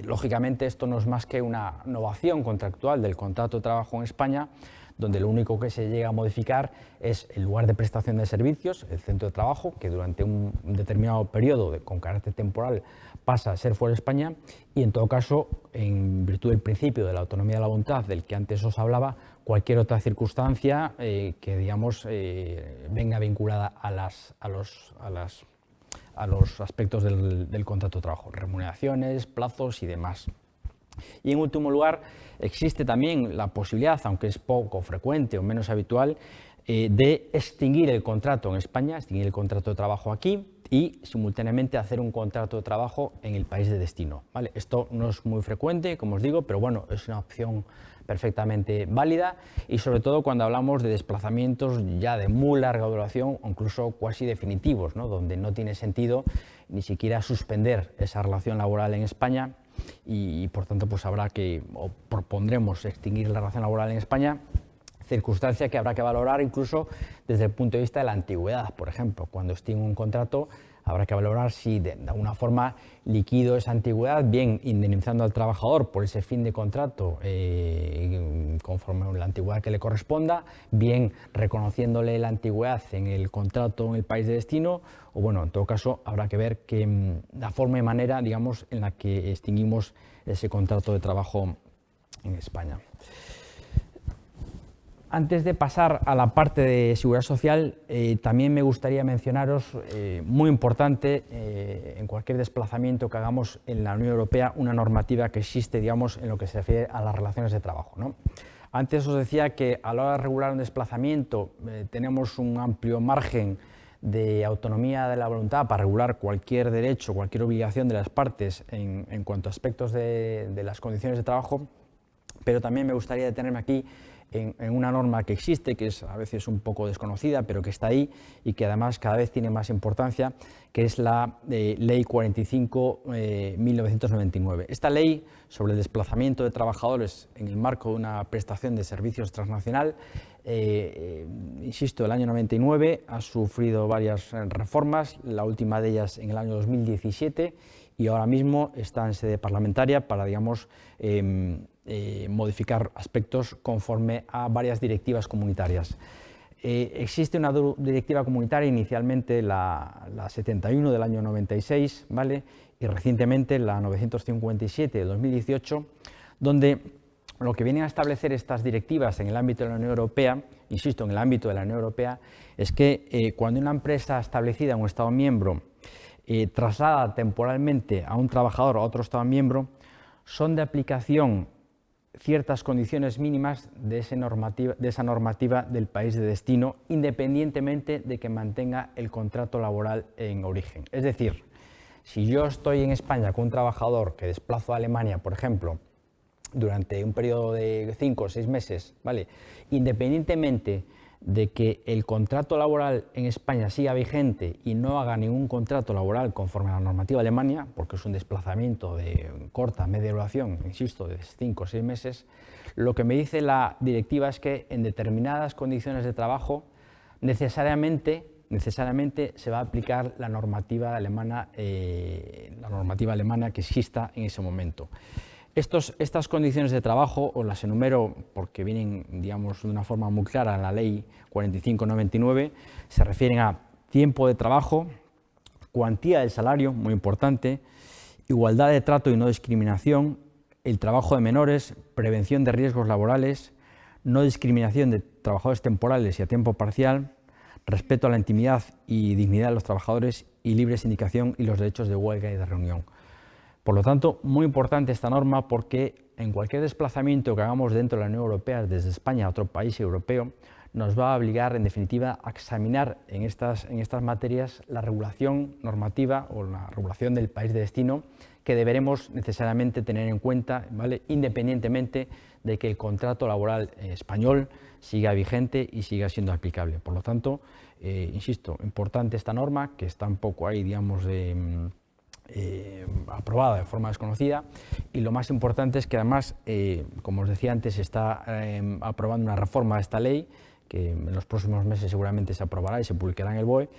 Lógicamente, esto no es más que una novación contractual del contrato de trabajo en España, donde lo único que se llega a modificar es el lugar de prestación de servicios, el centro de trabajo, que durante un determinado periodo con carácter temporal pasa a ser fuera de España, y en todo caso, en virtud del principio de la autonomía de la voluntad del que antes os hablaba, cualquier otra circunstancia que, digamos, venga vinculada a los aspectos del contrato de trabajo, remuneraciones, plazos y demás. Y en último lugar, existe también la posibilidad, aunque es poco frecuente o menos habitual, de extinguir el contrato en España, extinguir el contrato de trabajo aquí y simultáneamente hacer un contrato de trabajo en el país de destino, ¿vale? Esto no es muy frecuente, como os digo, pero bueno, es una opción perfectamente válida, y sobre todo cuando hablamos de desplazamientos ya de muy larga duración o incluso cuasi definitivos, ¿no? Donde no tiene sentido ni siquiera suspender esa relación laboral en España, y por tanto pues habrá que, o propondremos extinguir la relación laboral en España, circunstancia que habrá que valorar incluso desde el punto de vista de la antigüedad. Por ejemplo, cuando extingue un contrato, habrá que valorar si de alguna forma liquido esa antigüedad, bien indemnizando al trabajador por ese fin de contrato conforme la antigüedad que le corresponda, bien reconociéndole la antigüedad en el contrato en el país de destino, o bueno, en todo caso habrá que ver la forma y manera, digamos, en la que extinguimos ese contrato de trabajo en España. Antes de pasar a la parte de seguridad social, también me gustaría mencionaros, muy importante, en cualquier desplazamiento que hagamos en la Unión Europea, una normativa que existe, digamos, en lo que se refiere a las relaciones de trabajo, ¿no? Antes os decía que a la hora de regular un desplazamiento tenemos un amplio margen de autonomía de la voluntad para regular cualquier derecho, cualquier obligación de las partes en cuanto a aspectos de las condiciones de trabajo, pero también me gustaría detenerme aquí en una norma que existe, que es a veces un poco desconocida, pero que está ahí y que además cada vez tiene más importancia, que es la Ley 45/1999. Esta ley sobre el desplazamiento de trabajadores en el marco de una prestación de servicios transnacional, insisto, el año 99 ha sufrido varias reformas, la última de ellas en el año 2017, y ahora mismo está en sede parlamentaria para, digamos, modificar aspectos conforme a varias directivas comunitarias. Existe una directiva comunitaria, inicialmente la 71 del año 96, ¿vale? Y recientemente la 957 de 2018, donde lo que vienen a establecer estas directivas en el ámbito de la Unión Europea, insisto, en el ámbito de la Unión Europea, es que cuando una empresa establecida en un Estado miembro traslada temporalmente a un trabajador a otro Estado miembro, son de aplicación ciertas condiciones mínimas de esa normativa del país de destino, independientemente de que mantenga el contrato laboral en origen. Es decir, si yo estoy en España con un trabajador que desplazo a Alemania, por ejemplo, durante un periodo de 5 o 6 meses, ¿vale? Independientemente de que el contrato laboral en España siga vigente y no haga ningún contrato laboral conforme a la normativa alemana, porque es un desplazamiento de corta, media duración, insisto, de 5 o 6 meses, lo que me dice la directiva es que en determinadas condiciones de trabajo necesariamente necesariamente se va a aplicar la normativa alemana que exista en ese momento. Estas condiciones de trabajo, os las enumero porque vienen, digamos, de una forma muy clara en la Ley 4599, se refieren a tiempo de trabajo, cuantía del salario, muy importante, igualdad de trato y no discriminación, el trabajo de menores, prevención de riesgos laborales, no discriminación de trabajadores temporales y a tiempo parcial, respeto a la intimidad y dignidad de los trabajadores y libre sindicación y los derechos de huelga y de reunión. Por lo tanto, muy importante esta norma porque en cualquier desplazamiento que hagamos dentro de la Unión Europea, desde España a otro país europeo, nos va a obligar, en definitiva, a examinar en estas materias la regulación normativa o la regulación del país de destino que deberemos necesariamente tener en cuenta, ¿vale?, independientemente de que el contrato laboral español siga vigente y siga siendo aplicable. Por lo tanto, insisto, importante esta norma, que está un poco ahí, digamos, aprobada de forma desconocida, y lo más importante es que además, como os decía antes, se está aprobando una reforma de esta ley, que en los próximos meses seguramente se aprobará y se publicará en el BOE,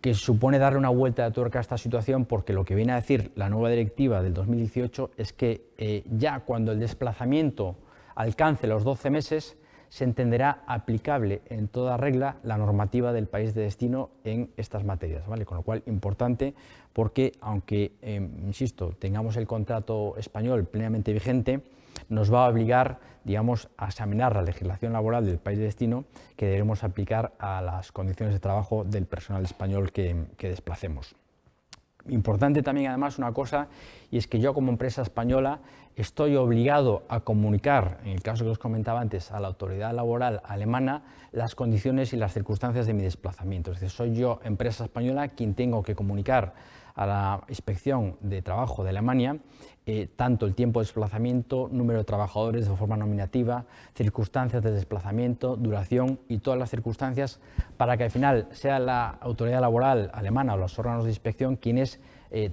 que supone darle una vuelta de tuerca a esta situación, porque lo que viene a decir la nueva directiva del 2018 es que ya cuando el desplazamiento alcance los 12 meses, se entenderá aplicable en toda regla la normativa del país de destino en estas materias, ¿vale? Con lo cual, importante, porque aunque, insisto, tengamos el contrato español plenamente vigente, nos va a obligar, digamos, a examinar la legislación laboral del país de destino que debemos aplicar a las condiciones de trabajo del personal español que desplacemos. Importante también, además, una cosa, y es que yo como empresa española estoy obligado a comunicar, en el caso que os comentaba antes, a la autoridad laboral alemana las condiciones y las circunstancias de mi desplazamiento. Es decir, soy yo, empresa española, quien tengo que comunicar a la Inspección de Trabajo de Alemania tanto el tiempo de desplazamiento, número de trabajadores de forma nominativa, circunstancias de desplazamiento, duración y todas las circunstancias, para que al final sea la autoridad laboral alemana o los órganos de inspección quienes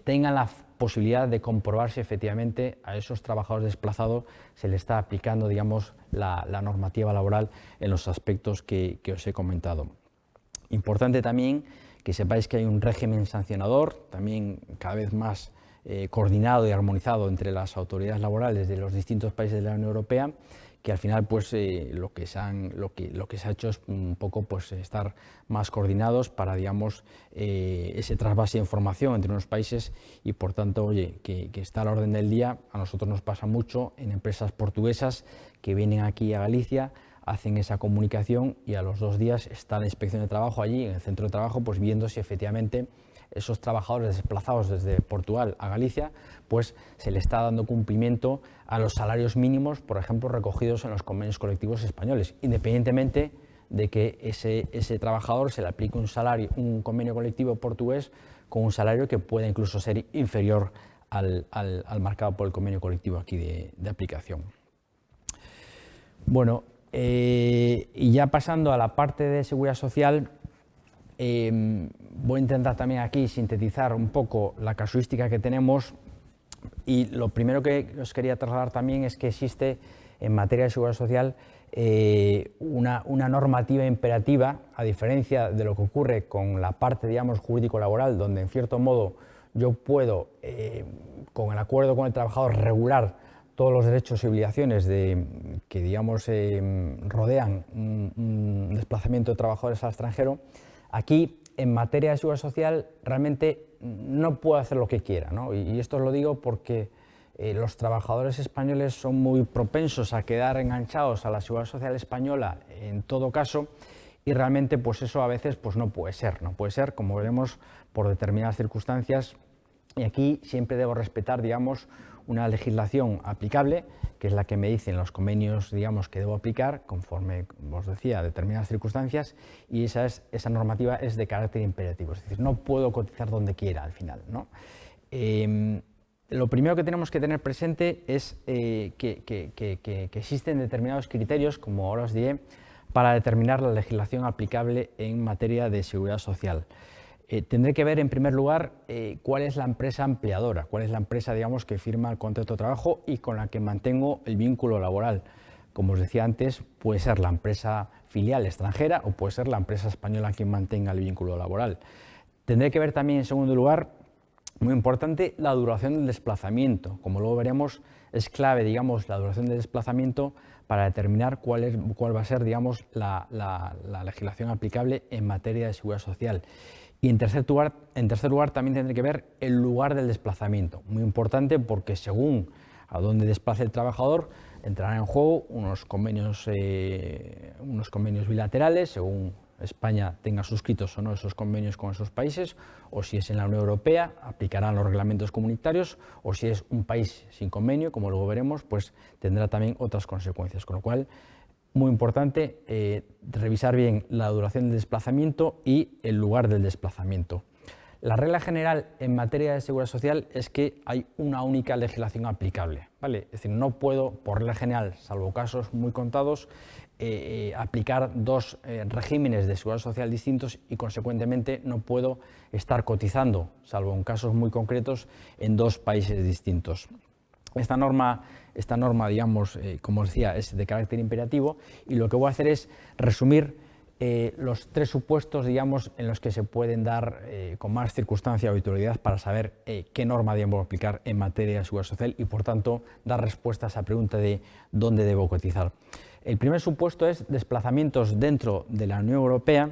tengan la posibilidad de comprobar si efectivamente a esos trabajadores desplazados se les está aplicando, digamos, la normativa laboral en los aspectos que os he comentado. Importante también que sepáis que hay un régimen sancionador, también cada vez más coordinado y armonizado entre las autoridades laborales de los distintos países de la Unión Europea, que al final pues, lo que se ha hecho es un poco pues, estar más coordinados para, digamos, ese trasvase de información entre unos países y, por tanto, oye, que está a la orden del día. A nosotros nos pasa mucho en empresas portuguesas que vienen aquí a Galicia, hacen esa comunicación y a los 2 días está la inspección de trabajo allí, en el centro de trabajo, pues viendo si efectivamente esos trabajadores desplazados desde Portugal a Galicia, pues se le está dando cumplimiento a los salarios mínimos, por ejemplo, recogidos en los convenios colectivos españoles, independientemente de que ese trabajador se le aplique un convenio colectivo portugués con un salario que pueda incluso ser inferior al marcado por el convenio colectivo aquí de aplicación. Bueno, y ya pasando a la parte de seguridad social, voy a intentar también aquí sintetizar un poco la casuística que tenemos, y lo primero que os quería trasladar también es que existe en materia de seguridad social una normativa imperativa, a diferencia de lo que ocurre con la parte, digamos, jurídico-laboral, donde en cierto modo yo puedo, con el acuerdo con el trabajador, regular todos los derechos y obligaciones que, digamos, rodean un desplazamiento de trabajadores al extranjero. Aquí, en materia de seguridad social, realmente no puedo hacer lo que quiera, ¿no? Y esto lo digo porque los trabajadores españoles son muy propensos a quedar enganchados a la seguridad social española en todo caso, y realmente pues eso a veces pues no puede ser, como veremos, por determinadas circunstancias, y aquí siempre debo respetar, digamos, una legislación aplicable, que es la que me dicen los convenios, digamos, que debo aplicar conforme, como os decía, a determinadas circunstancias, y esa normativa es de carácter imperativo, es decir, no puedo cotizar donde quiera al final, ¿no? Lo primero que tenemos que tener presente es que existen determinados criterios, como ahora os diré, para determinar la legislación aplicable en materia de seguridad social. Tendré que ver, en primer lugar, cuál es la empresa empleadora, cuál es la empresa, digamos, que firma el contrato de trabajo y con la que mantengo el vínculo laboral. como os decía antes, puede ser la empresa filial extranjera o puede ser la empresa española quien mantenga el vínculo laboral. Tendré que ver también, en segundo lugar, muy importante, la duración del desplazamiento. Como luego veremos, es clave, digamos, la duración del desplazamiento para determinar cuál va a ser, digamos, la legislación aplicable en materia de seguridad social. Y en tercer lugar, también tendré que ver el lugar del desplazamiento. Muy importante porque según a dónde desplace el trabajador, entrarán en juego unos convenios bilaterales, según España tenga suscritos o no esos convenios con esos países, o si es en la Unión Europea, aplicarán los reglamentos comunitarios, o si es un país sin convenio, como luego veremos, pues tendrá también otras consecuencias. Con lo cual, muy importante revisar bien la duración del desplazamiento y el lugar del desplazamiento. La regla general en materia de seguridad social es que hay una única legislación aplicable, ¿vale? Es decir, no puedo, por regla general, salvo casos muy contados, aplicar dos regímenes de seguridad social distintos y, consecuentemente, no puedo estar cotizando, salvo en casos muy concretos, en dos países distintos. Esta norma, digamos, como os decía, es de carácter imperativo y lo que voy a hacer es resumir los tres supuestos, digamos, en los que se pueden dar con más circunstancia o habitualidad para saber qué norma debemos aplicar en materia de seguridad social y, por tanto, dar respuesta a esa pregunta de dónde debo cotizar. El primer supuesto es desplazamientos dentro de la Unión Europea,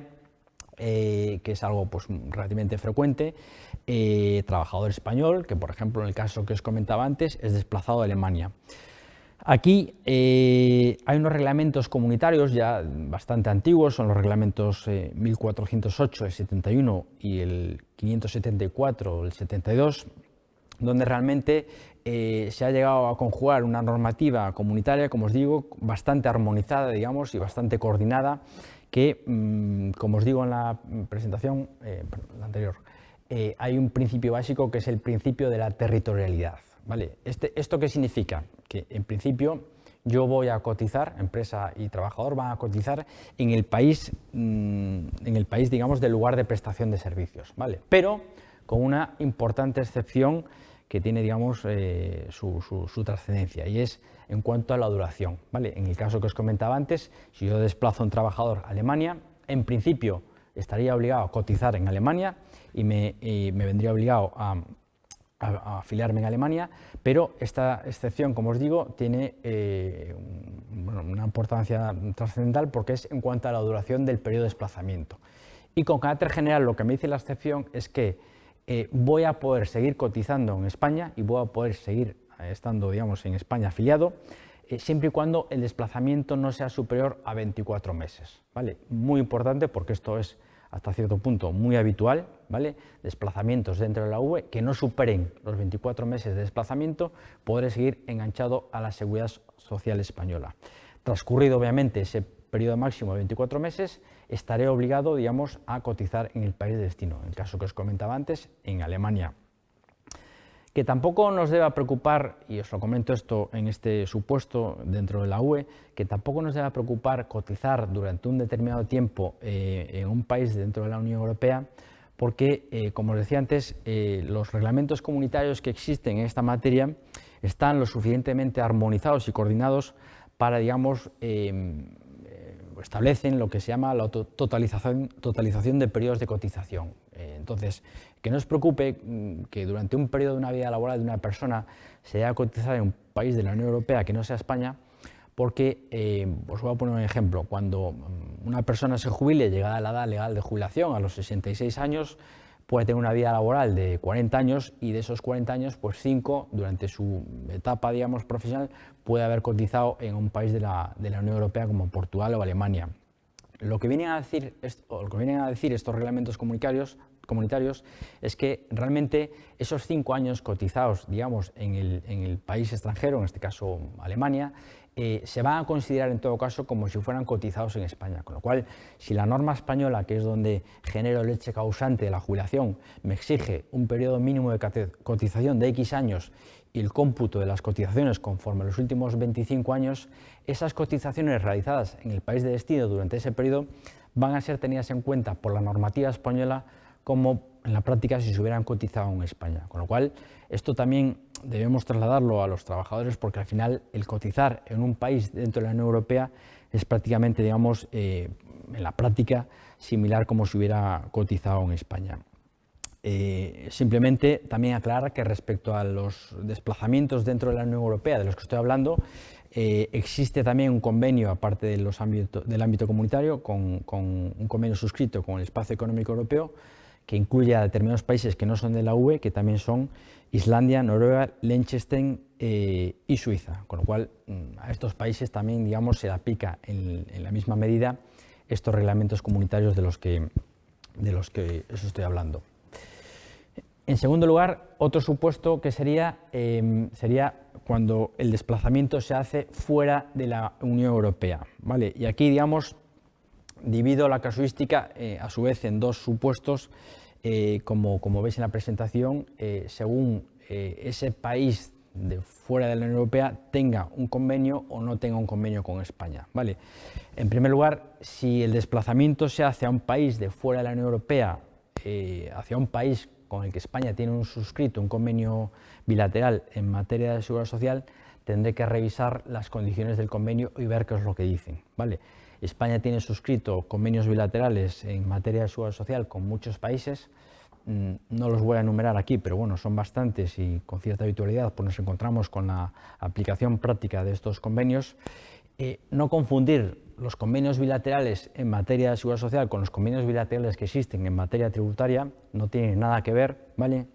que es algo pues, relativamente frecuente. Trabajador español, que por ejemplo en el caso que os comentaba antes, es desplazado a Alemania. Aquí hay unos reglamentos comunitarios ya bastante antiguos, son los reglamentos 1408 del 71 y el 574 del 72, donde realmente se ha llegado a conjugar una normativa comunitaria, como os digo, bastante armonizada, digamos, y bastante coordinada, que, como os digo en la presentación la anterior, hay un principio básico que es el principio de la territorialidad, ¿vale? ¿Esto qué significa? Que en principio yo voy a cotizar, empresa y trabajador van a cotizar en el país, digamos, del lugar de prestación de servicios, ¿vale? Pero con una importante excepción que tiene, digamos, su trascendencia, y es en cuanto a la duración, ¿vale? En el caso que os comentaba antes, si yo desplazo a un trabajador a Alemania, en principio estaría obligado a cotizar en Alemania y me vendría obligado a afiliarme en Alemania, pero esta excepción, como os digo, tiene una importancia trascendental porque es en cuanto a la duración del periodo de desplazamiento. Y con carácter general lo que me dice la excepción es que voy a poder seguir cotizando en España y voy a poder seguir estando, digamos, en España afiliado, siempre y cuando el desplazamiento no sea superior a 24 meses, ¿vale? Muy importante porque esto es hasta cierto punto muy habitual, ¿vale? Desplazamientos dentro de la UE que no superen los 24 meses de desplazamiento, podré seguir enganchado a la Seguridad Social española. Transcurrido, obviamente, ese periodo máximo de 24 meses, estaré obligado, digamos, a cotizar en el país de destino, en el caso que os comentaba antes, en Alemania. Que tampoco nos deba preocupar, y os lo comento esto en este supuesto dentro de la UE, que tampoco nos deba preocupar cotizar durante un determinado tiempo en un país dentro de la Unión Europea, porque, como os decía antes, los reglamentos comunitarios que existen en esta materia están lo suficientemente armonizados y coordinados para, digamos, establecen lo que se llama la totalización de periodos de cotización. Entonces, que no os preocupe que durante un periodo de una vida laboral de una persona se haya cotizado en un país de la Unión Europea que no sea España, porque, os voy a poner un ejemplo, cuando una persona se jubile, llegada a la edad legal de jubilación, a los 66 años, puede tener una vida laboral de 40 años y de esos 40 años, pues 5, durante su etapa, digamos, profesional, puede haber cotizado en un país de la Unión Europea como Portugal o Alemania. Lo que vienen a decir estos reglamentos comunitarios es que realmente esos 5 años cotizados, digamos, en el país extranjero, en este caso Alemania, se van a considerar en todo caso como si fueran cotizados en España, con lo cual, si la norma española, que es donde genero el hecho causante de la jubilación, me exige un periodo mínimo de cotización de X años y el cómputo de las cotizaciones conforme a los últimos 25 años, esas cotizaciones realizadas en el país de destino durante ese periodo van a ser tenidas en cuenta por la normativa española como en la práctica si se hubieran cotizado en España, con lo cual Esto también debemos trasladarlo a los trabajadores porque al final el cotizar en un país dentro de la Unión Europea es prácticamente, digamos, en la práctica similar como si hubiera cotizado en España. Simplemente también aclarar que respecto a los desplazamientos dentro de la Unión Europea de los que estoy hablando, existe también un convenio, aparte de del ámbito comunitario, con un convenio suscrito con el Espacio Económico Europeo, que incluye a determinados países que no son de la UE, que también son Islandia, Noruega, Liechtenstein y Suiza, con lo cual a estos países también, digamos, se aplica en la misma medida estos reglamentos comunitarios de los que os estoy hablando. En segundo lugar, otro supuesto que sería cuando el desplazamiento se hace fuera de la Unión Europea, ¿vale? Y aquí, digamos, divido la casuística a su vez en dos supuestos, como veis en la presentación, según ese país de fuera de la Unión Europea tenga un convenio o no tenga un convenio con España, ¿vale? En primer lugar, si el desplazamiento se hace a un país de fuera de la Unión Europea, hacia un país con el que España tiene suscrito un convenio bilateral en materia de seguridad social, tendré que revisar las condiciones del convenio y ver qué es lo que dicen, ¿vale? España tiene suscrito convenios bilaterales en materia de seguridad social con muchos países, no los voy a enumerar aquí, pero bueno, son bastantes y con cierta habitualidad pues nos encontramos con la aplicación práctica de estos convenios. No confundir los convenios bilaterales en materia de seguridad social con los convenios bilaterales que existen en materia tributaria, no tienen nada que ver, ¿vale?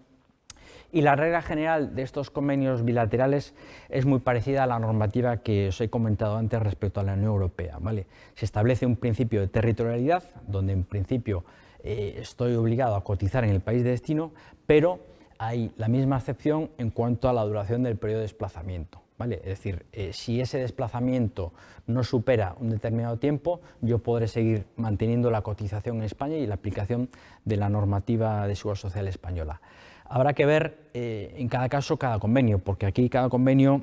Y la regla general de estos convenios bilaterales es muy parecida a la normativa que os he comentado antes respecto a la Unión Europea, ¿vale? Se establece un principio de territorialidad, donde en principio estoy obligado a cotizar en el país de destino, pero hay la misma excepción en cuanto a la duración del periodo de desplazamiento, ¿vale? Es decir, si ese desplazamiento no supera un determinado tiempo, yo podré seguir manteniendo la cotización en España y la aplicación de la normativa de seguridad social española. Habrá que ver en cada caso cada convenio, porque aquí cada convenio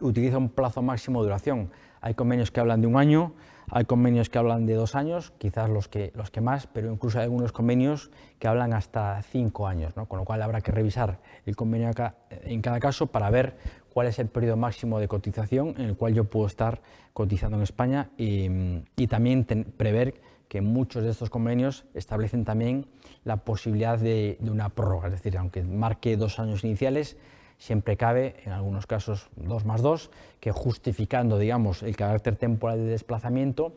utiliza un plazo máximo de duración. Hay convenios que hablan de 1 año, hay convenios que hablan de 2 años, quizás los que más, pero incluso hay algunos convenios que hablan hasta 5 años, ¿no? Con lo cual habrá que revisar el convenio en cada caso para ver cuál es el periodo máximo de cotización en el cual yo puedo estar cotizando en España y también prever que muchos de estos convenios establecen también la posibilidad de una prórroga, es decir, aunque marque 2 años iniciales, siempre cabe, en algunos casos 2 más 2, que justificando, digamos, el carácter temporal de desplazamiento,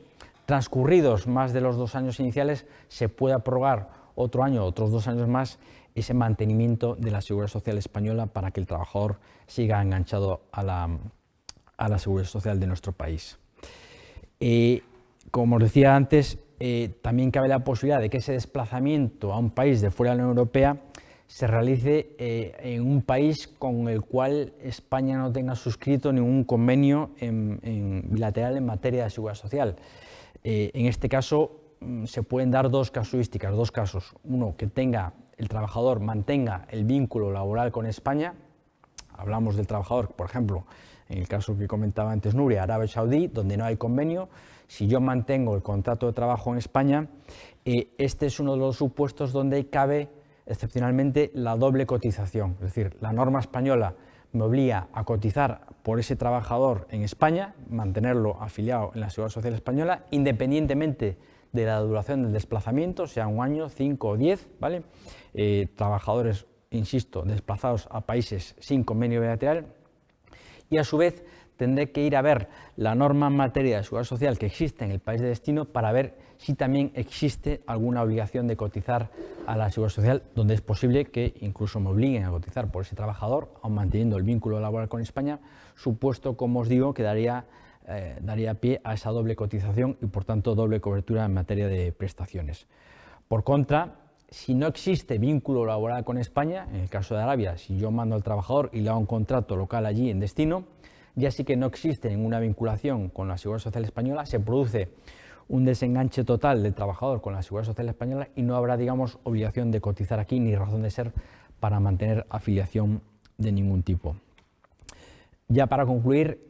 transcurridos más de los 2 años iniciales, se pueda prorrogar otro año, otros 2 años más, ese mantenimiento de la seguridad social española para que el trabajador siga enganchado a la seguridad social de nuestro país. Como os decía antes, también cabe la posibilidad de que ese desplazamiento a un país de fuera de la Unión Europea se realice en un país con el cual España no tenga suscrito ningún convenio bilateral en materia de seguridad social. En este caso se pueden dar dos casuísticas, dos casos. Uno, que el trabajador mantenga el vínculo laboral con España. Hablamos del trabajador, por ejemplo, en el caso que comentaba antes Nuria, Arabia Saudí, donde no hay convenio. Si yo mantengo el contrato de trabajo en España, este es uno de los supuestos donde cabe excepcionalmente la doble cotización. Es decir, la norma española me obliga a cotizar por ese trabajador en España, mantenerlo afiliado en la Seguridad Social Española, independientemente de la duración del desplazamiento, sea 1 año, 5 o 10, ¿vale? Trabajadores, insisto, desplazados a países sin convenio bilateral, y a su vez tendré que ir a ver la norma en materia de seguridad social que existe en el país de destino para ver si también existe alguna obligación de cotizar a la seguridad social, donde es posible que incluso me obliguen a cotizar por ese trabajador, aun manteniendo el vínculo laboral con España, supuesto, como os digo, que daría pie a esa doble cotización y, por tanto, doble cobertura en materia de prestaciones. Por contra, si no existe vínculo laboral con España, en el caso de Arabia, si yo mando al trabajador y le hago un contrato local allí en destino, ya sí que no existe ninguna vinculación con la Seguridad Social Española, se produce un desenganche total del trabajador con la Seguridad Social Española y no habrá, digamos, obligación de cotizar aquí ni razón de ser para mantener afiliación de ningún tipo. Ya para concluir,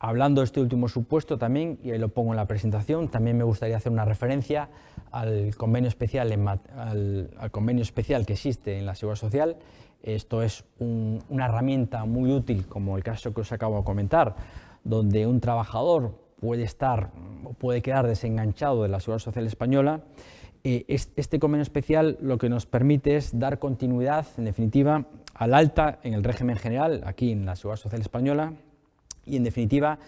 Hablando de este último supuesto también, y ahí lo pongo en la presentación, también me gustaría hacer una referencia al convenio especial, al convenio especial que existe en la Seguridad Social. Esto es una herramienta muy útil, como el caso que os acabo de comentar, donde un trabajador puede estar o puede quedar desenganchado de la Seguridad Social española. Este convenio especial lo que nos permite es dar continuidad, en definitiva, al alta en el régimen general, aquí en la Seguridad Social española, y en definitiva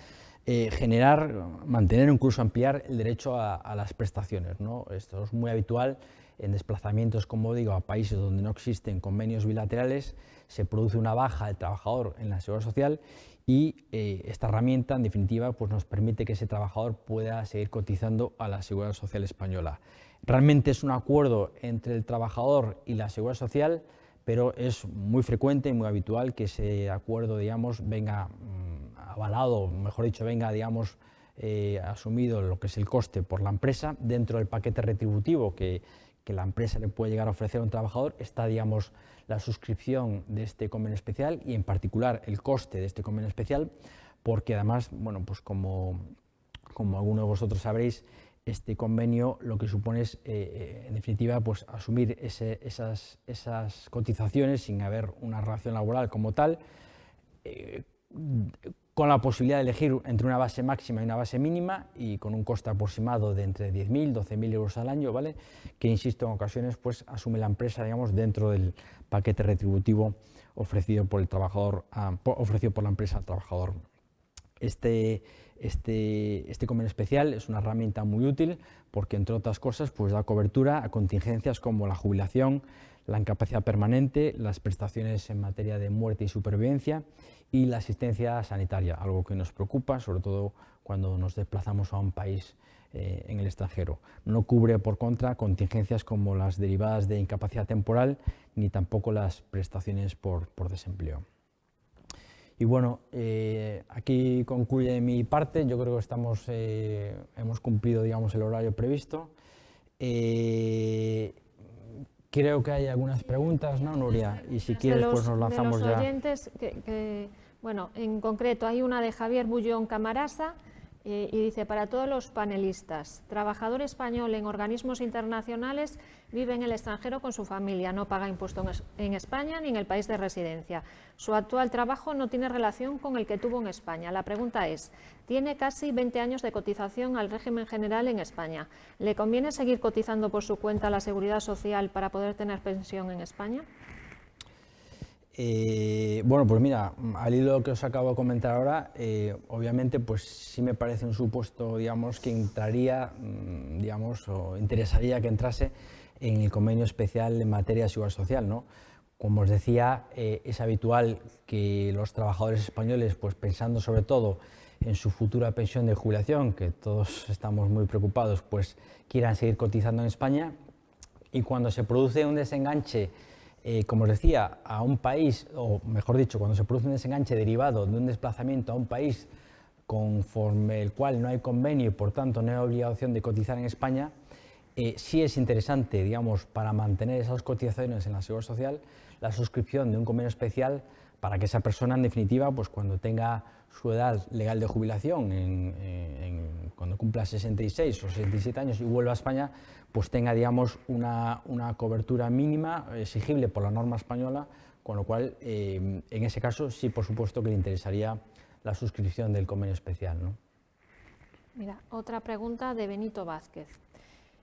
generar, mantener o incluso ampliar el derecho a las prestaciones, ¿no? Esto es muy habitual en desplazamientos, como digo, a países donde no existen convenios bilaterales, se produce una baja del trabajador en la Seguridad Social y esta herramienta, en definitiva, pues nos permite que ese trabajador pueda seguir cotizando a la Seguridad Social española. Realmente es un acuerdo entre el trabajador y la Seguridad Social, pero es muy frecuente y muy habitual que ese acuerdo, digamos, venga avalado, mejor dicho, venga, digamos, asumido lo que es el coste por la empresa. Dentro del paquete retributivo que la empresa le puede llegar a ofrecer a un trabajador está, digamos, la suscripción de este convenio especial y en particular el coste de este convenio especial, porque además, bueno, pues como alguno de vosotros sabréis, este convenio lo que supone es, en definitiva, pues asumir esas cotizaciones sin haber una relación laboral como tal, con la posibilidad de elegir entre una base máxima y una base mínima y con un coste aproximado de entre 10.000 y 12.000 euros al año, ¿vale? Que, insisto, en ocasiones pues asume la empresa, digamos, dentro del paquete retributivo ofrecido por el trabajador, ofrecido por la empresa al trabajador. Este convenio especial es una herramienta muy útil porque, entre otras cosas, pues da cobertura a contingencias como la jubilación, la incapacidad permanente, las prestaciones en materia de muerte y supervivencia y la asistencia sanitaria, algo que nos preocupa, sobre todo cuando nos desplazamos a un país en el extranjero. No cubre, por contra, contingencias como las derivadas de incapacidad temporal ni tampoco las prestaciones por desempleo. Y bueno, aquí concluye mi parte. Yo creo que hemos cumplido, digamos, el horario previsto. Creo que hay algunas preguntas, ¿no, Nuria? Y si quieres, pues nos lanzamos de los ya. oyentes, bueno, en concreto hay una de Javier Bullón Camarasa y dice: para todos los panelistas, trabajador español en organismos internacionales, vive en el extranjero con su familia, no paga impuestos en España ni en el país de residencia. Su actual trabajo no tiene relación con el que tuvo en España. La pregunta es: tiene casi 20 años de cotización al régimen general en España. ¿Le conviene seguir cotizando por su cuenta a la Seguridad Social para poder tener pensión en España? Bueno, pues mira, al hilo que os acabo de comentar ahora, obviamente pues sí me parece un supuesto, digamos, que entraría, digamos, o interesaría que entrase en el convenio especial en materia de seguridad social, ¿no? Como os decía, es habitual que los trabajadores españoles, pues pensando sobre todo en su futura pensión de jubilación, que todos estamos muy preocupados, pues quieran seguir cotizando en España, y cuando se produce un desenganche, como os decía, a un país, o mejor dicho, cuando se produce un desenganche derivado de un desplazamiento a un país conforme el cual no hay convenio y por tanto no hay obligación de cotizar en España, sí es interesante, digamos, para mantener esas cotizaciones en la Seguridad Social, la suscripción de un convenio especial para que esa persona, en definitiva, pues cuando tenga su edad legal de jubilación, cuando cumpla 66 o 67 años y vuelva a España, pues tenga, digamos, una cobertura mínima exigible por la norma española, con lo cual, en ese caso, sí, por supuesto, que le interesaría la suscripción del convenio especial, ¿no? Mira, otra pregunta de Benito Vázquez,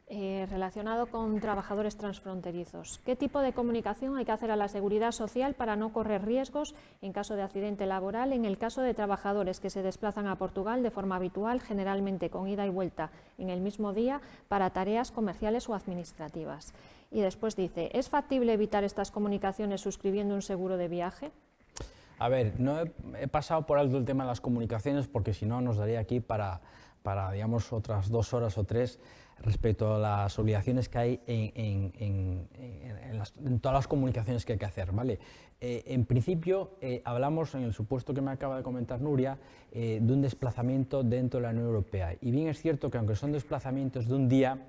relacionado con trabajadores transfronterizos. ¿Qué tipo de comunicación hay que hacer a la Seguridad Social para no correr riesgos en caso de accidente laboral en el caso de trabajadores que se desplazan a Portugal de forma habitual, generalmente con ida y vuelta en el mismo día, para tareas comerciales o administrativas? Y después dice: ¿es factible evitar estas comunicaciones suscribiendo un seguro de viaje? A ver, no he pasado por alto el tema de las comunicaciones porque si no nos daría aquí para digamos, otras 2 horas o 3 respecto a las obligaciones que hay en todas las comunicaciones que hay que hacer, ¿vale? En principio, hablamos, en el supuesto que me acaba de comentar Nuria, de un desplazamiento dentro de la Unión Europea. Y bien es cierto que aunque son desplazamientos de un día,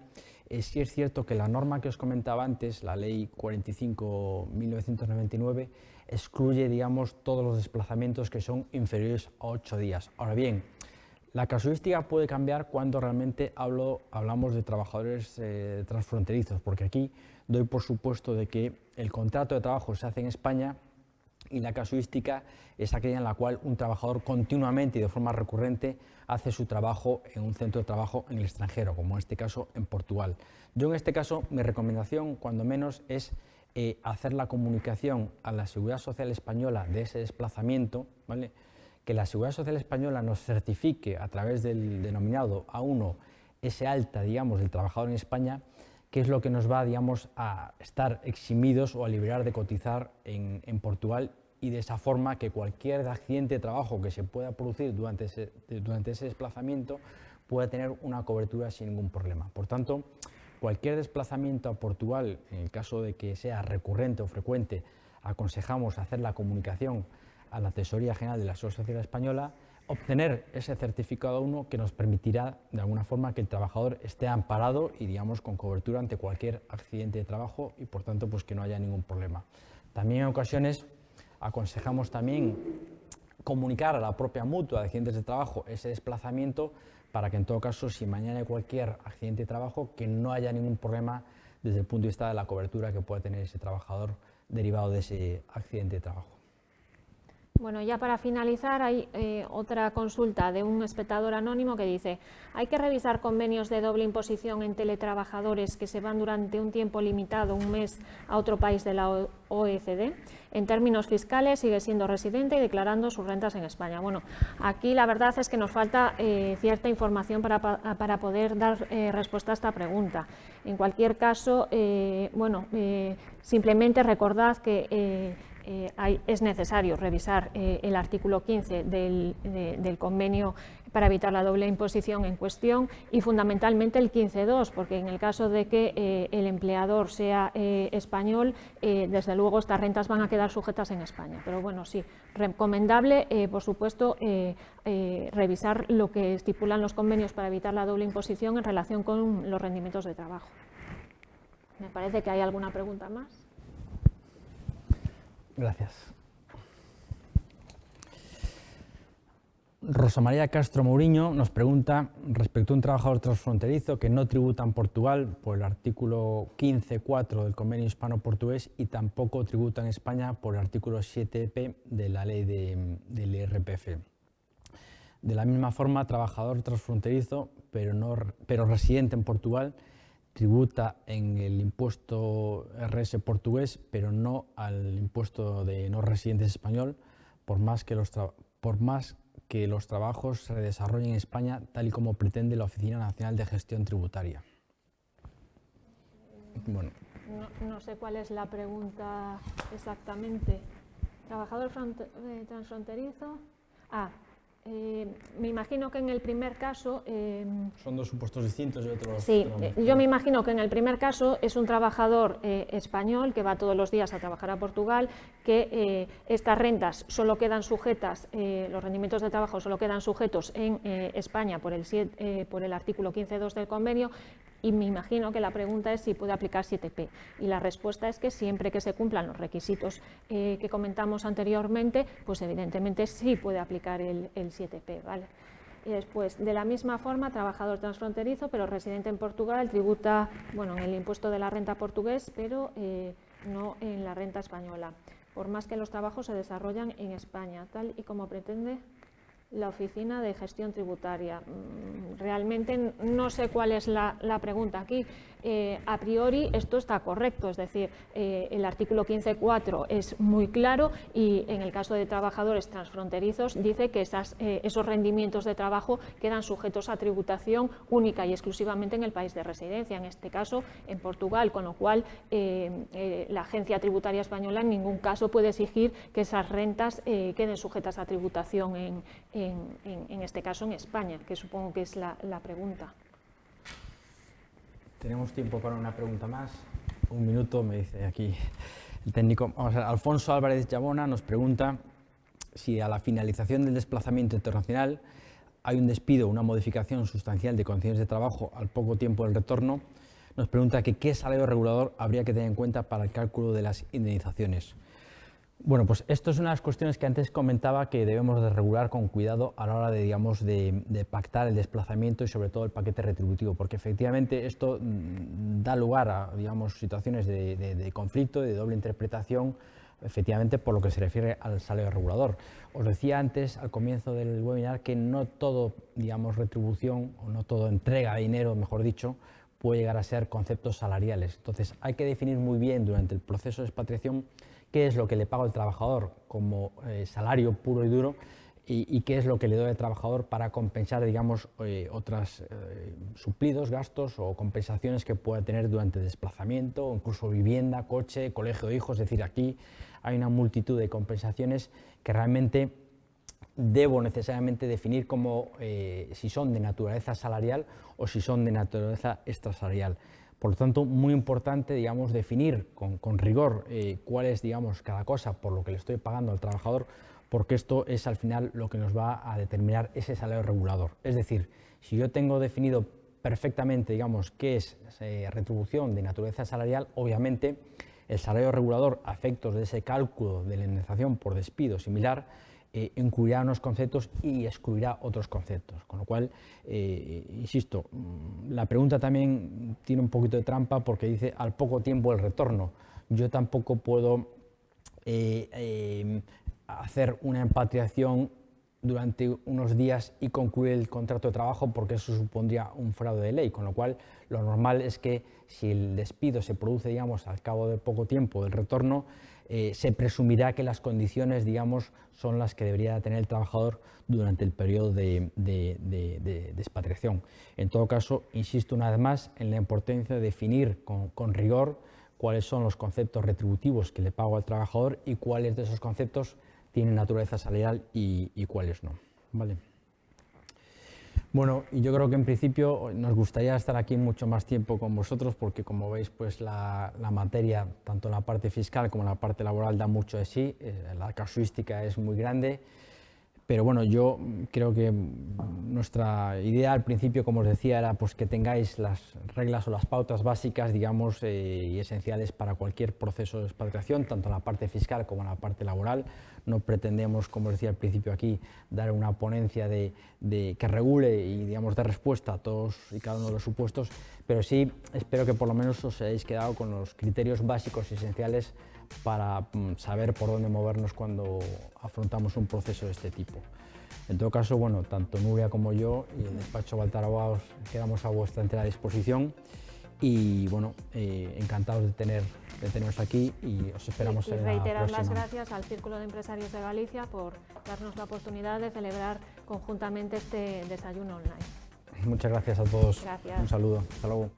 Sí es cierto que la norma que os comentaba antes, la Ley 45/1999, excluye, digamos, todos los desplazamientos que son inferiores a 8 días. Ahora bien, la casuística puede cambiar cuando realmente hablamos de trabajadores transfronterizos, porque aquí doy por supuesto de que el contrato de trabajo se hace en España y la casuística es aquella en la cual un trabajador continuamente y de forma recurrente hace su trabajo en un centro de trabajo en el extranjero, como en este caso en Portugal. Yo en este caso mi recomendación, cuando menos, es hacer la comunicación a la Seguridad Social Española de ese desplazamiento, ¿vale? Que la Seguridad Social Española nos certifique a través del denominado A1 ese alta, digamos, del trabajador en España, que es lo que nos va, digamos, a estar eximidos o a liberar de cotizar en Portugal, y de esa forma que cualquier accidente de trabajo que se pueda producir durante ese desplazamiento pueda tener una cobertura sin ningún problema. Por tanto, cualquier desplazamiento a Portugal, en el caso de que sea recurrente o frecuente, aconsejamos hacer la comunicación a la Tesorería General de la Seguridad Social Española, obtener ese certificado 1 que nos permitirá de alguna forma que el trabajador esté amparado y, digamos, con cobertura ante cualquier accidente de trabajo y por tanto pues que no haya ningún problema. También en ocasiones aconsejamos también comunicar a la propia mutua de accidentes de trabajo ese desplazamiento para que en todo caso, si mañana hay cualquier accidente de trabajo, que no haya ningún problema desde el punto de vista de la cobertura que pueda tener ese trabajador derivado de ese accidente de trabajo. Bueno, ya para finalizar hay otra consulta de un espectador anónimo que dice: ¿hay que revisar convenios de doble imposición en teletrabajadores que se van durante un tiempo limitado, un mes, a otro país de la OECD? En términos fiscales sigue siendo residente y declarando sus rentas en España. Bueno, aquí la verdad es que nos falta cierta información para poder dar respuesta a esta pregunta. En cualquier caso, simplemente recordad que es necesario revisar el artículo 15 del convenio para evitar la doble imposición en cuestión y fundamentalmente el 15.2, porque en el caso de que el empleador sea español, desde luego estas rentas van a quedar sujetas en España. Pero bueno, sí, recomendable, por supuesto, revisar lo que estipulan los convenios para evitar la doble imposición en relación con los rendimientos de trabajo. Me parece que hay alguna pregunta más. Gracias. Rosa María Castro Mourinho nos pregunta respecto a un trabajador transfronterizo que no tributa en Portugal por el artículo 15.4 del convenio hispano-portugués y tampoco tributa en España por el artículo 7p de la ley del IRPF. De la misma forma, trabajador transfronterizo pero residente en Portugal tributa en el impuesto RS portugués, pero no al impuesto de no residentes español, por más que los trabajos se desarrollen en España, tal y como pretende la Oficina Nacional de Gestión Tributaria. Bueno. No sé cuál es la pregunta exactamente. ¿Trabajador transfronterizo? Me imagino que en el primer caso... Son dos supuestos distintos y otros... Sí, yo me imagino que en el primer caso es un trabajador español que va todos los días a trabajar a Portugal, que estas rentas solo quedan sujetas, los rendimientos de trabajo solo quedan sujetos en España por el artículo 15.2 del convenio, y me imagino que la pregunta es si puede aplicar 7p. Y la respuesta es que siempre que se cumplan los requisitos que comentamos anteriormente, pues evidentemente sí puede aplicar el 7p, ¿vale? Y después, de la misma forma, trabajador transfronterizo, pero residente en Portugal, tributa, bueno, en el impuesto de la renta portugués, pero no en la renta española, por más que los trabajos se desarrollan en España, tal y como pretende la Oficina de Gestión Tributaria. Realmente no sé cuál es la pregunta aquí. A priori esto está correcto, es decir, el artículo 15.4 es muy claro y en el caso de trabajadores transfronterizos dice que esos rendimientos de trabajo quedan sujetos a tributación única y exclusivamente en el país de residencia, en este caso en Portugal, con lo cual la Agencia Tributaria Española en ningún caso puede exigir que esas rentas queden sujetas a tributación en este caso en España, que supongo que es la pregunta. Tenemos tiempo para una pregunta más. Un minuto, me dice aquí el técnico. Vamos a ver, Alfonso Álvarez Llavona nos pregunta si a la finalización del desplazamiento internacional hay un despido o una modificación sustancial de condiciones de trabajo al poco tiempo del retorno. nos pregunta que qué salario regulador habría que tener en cuenta para el cálculo de las indemnizaciones. Bueno, pues esto es una de las cuestiones que antes comentaba que debemos de regular con cuidado a la hora de, digamos, de pactar el desplazamiento y sobre todo el paquete retributivo, porque efectivamente esto da lugar a, digamos, situaciones de conflicto, de doble interpretación, efectivamente por lo que se refiere al salario regulador. Os decía antes, al comienzo del webinar, que no todo, digamos, retribución o no todo entrega de dinero, mejor dicho, puede llegar a ser conceptos salariales. Entonces hay que definir muy bien durante el proceso de expatriación qué es lo que le pago al trabajador como salario puro y duro y qué es lo que le doy al trabajador para compensar, digamos, otros suplidos, gastos o compensaciones que pueda tener durante el desplazamiento, o incluso vivienda, coche, colegio de hijos. Es decir, aquí hay una multitud de compensaciones que realmente debo necesariamente definir como si son de naturaleza salarial o si son de naturaleza extrasalarial. Por lo tanto, muy importante, digamos, definir con rigor cuál es, digamos, cada cosa por lo que le estoy pagando al trabajador, porque esto es al final lo que nos va a determinar ese salario regulador. Es decir, si yo tengo definido perfectamente, digamos, qué es retribución de naturaleza salarial, obviamente el salario regulador a efectos de ese cálculo de la indemnización por despido similar incluirá unos conceptos y excluirá otros conceptos, con lo cual, insisto, la pregunta también tiene un poquito de trampa porque dice al poco tiempo el retorno. Yo tampoco puedo hacer una expatriación durante unos días y concluir el contrato de trabajo porque eso supondría un fraude de ley, con lo cual lo normal es que si el despido se produce, digamos, al cabo de poco tiempo del retorno, se presumirá que las condiciones, digamos, son las que debería tener el trabajador durante el periodo de expatriación. En todo caso, insisto una vez más en la importancia de definir con rigor cuáles son los conceptos retributivos que le pago al trabajador y cuáles de esos conceptos tienen naturaleza salarial y cuáles no. ¿Vale? Bueno, y yo creo que en principio nos gustaría estar aquí mucho más tiempo con vosotros porque, como veis, pues la materia, tanto en la parte fiscal como en la parte laboral, da mucho de sí, la casuística es muy grande, pero bueno, yo creo que nuestra idea al principio, como os decía, era pues que tengáis las reglas o las pautas básicas, digamos, y esenciales para cualquier proceso de expatriación, tanto en la parte fiscal como en la parte laboral. No pretendemos, como os decía al principio aquí, dar una ponencia que regule y, digamos, de respuesta a todos y cada uno de los supuestos, pero sí espero que por lo menos os hayáis quedado con los criterios básicos y esenciales para saber por dónde movernos cuando afrontamos un proceso de este tipo. En todo caso, bueno, tanto Nuria como yo y el despacho Baltar Abogados quedamos a vuestra entera disposición y, bueno, encantados de teneros aquí y os esperamos en la próxima. Y reiterar las gracias al Círculo de Empresarios de Galicia por darnos la oportunidad de celebrar conjuntamente este desayuno online. Muchas gracias a todos. Gracias. Un saludo. Hasta luego.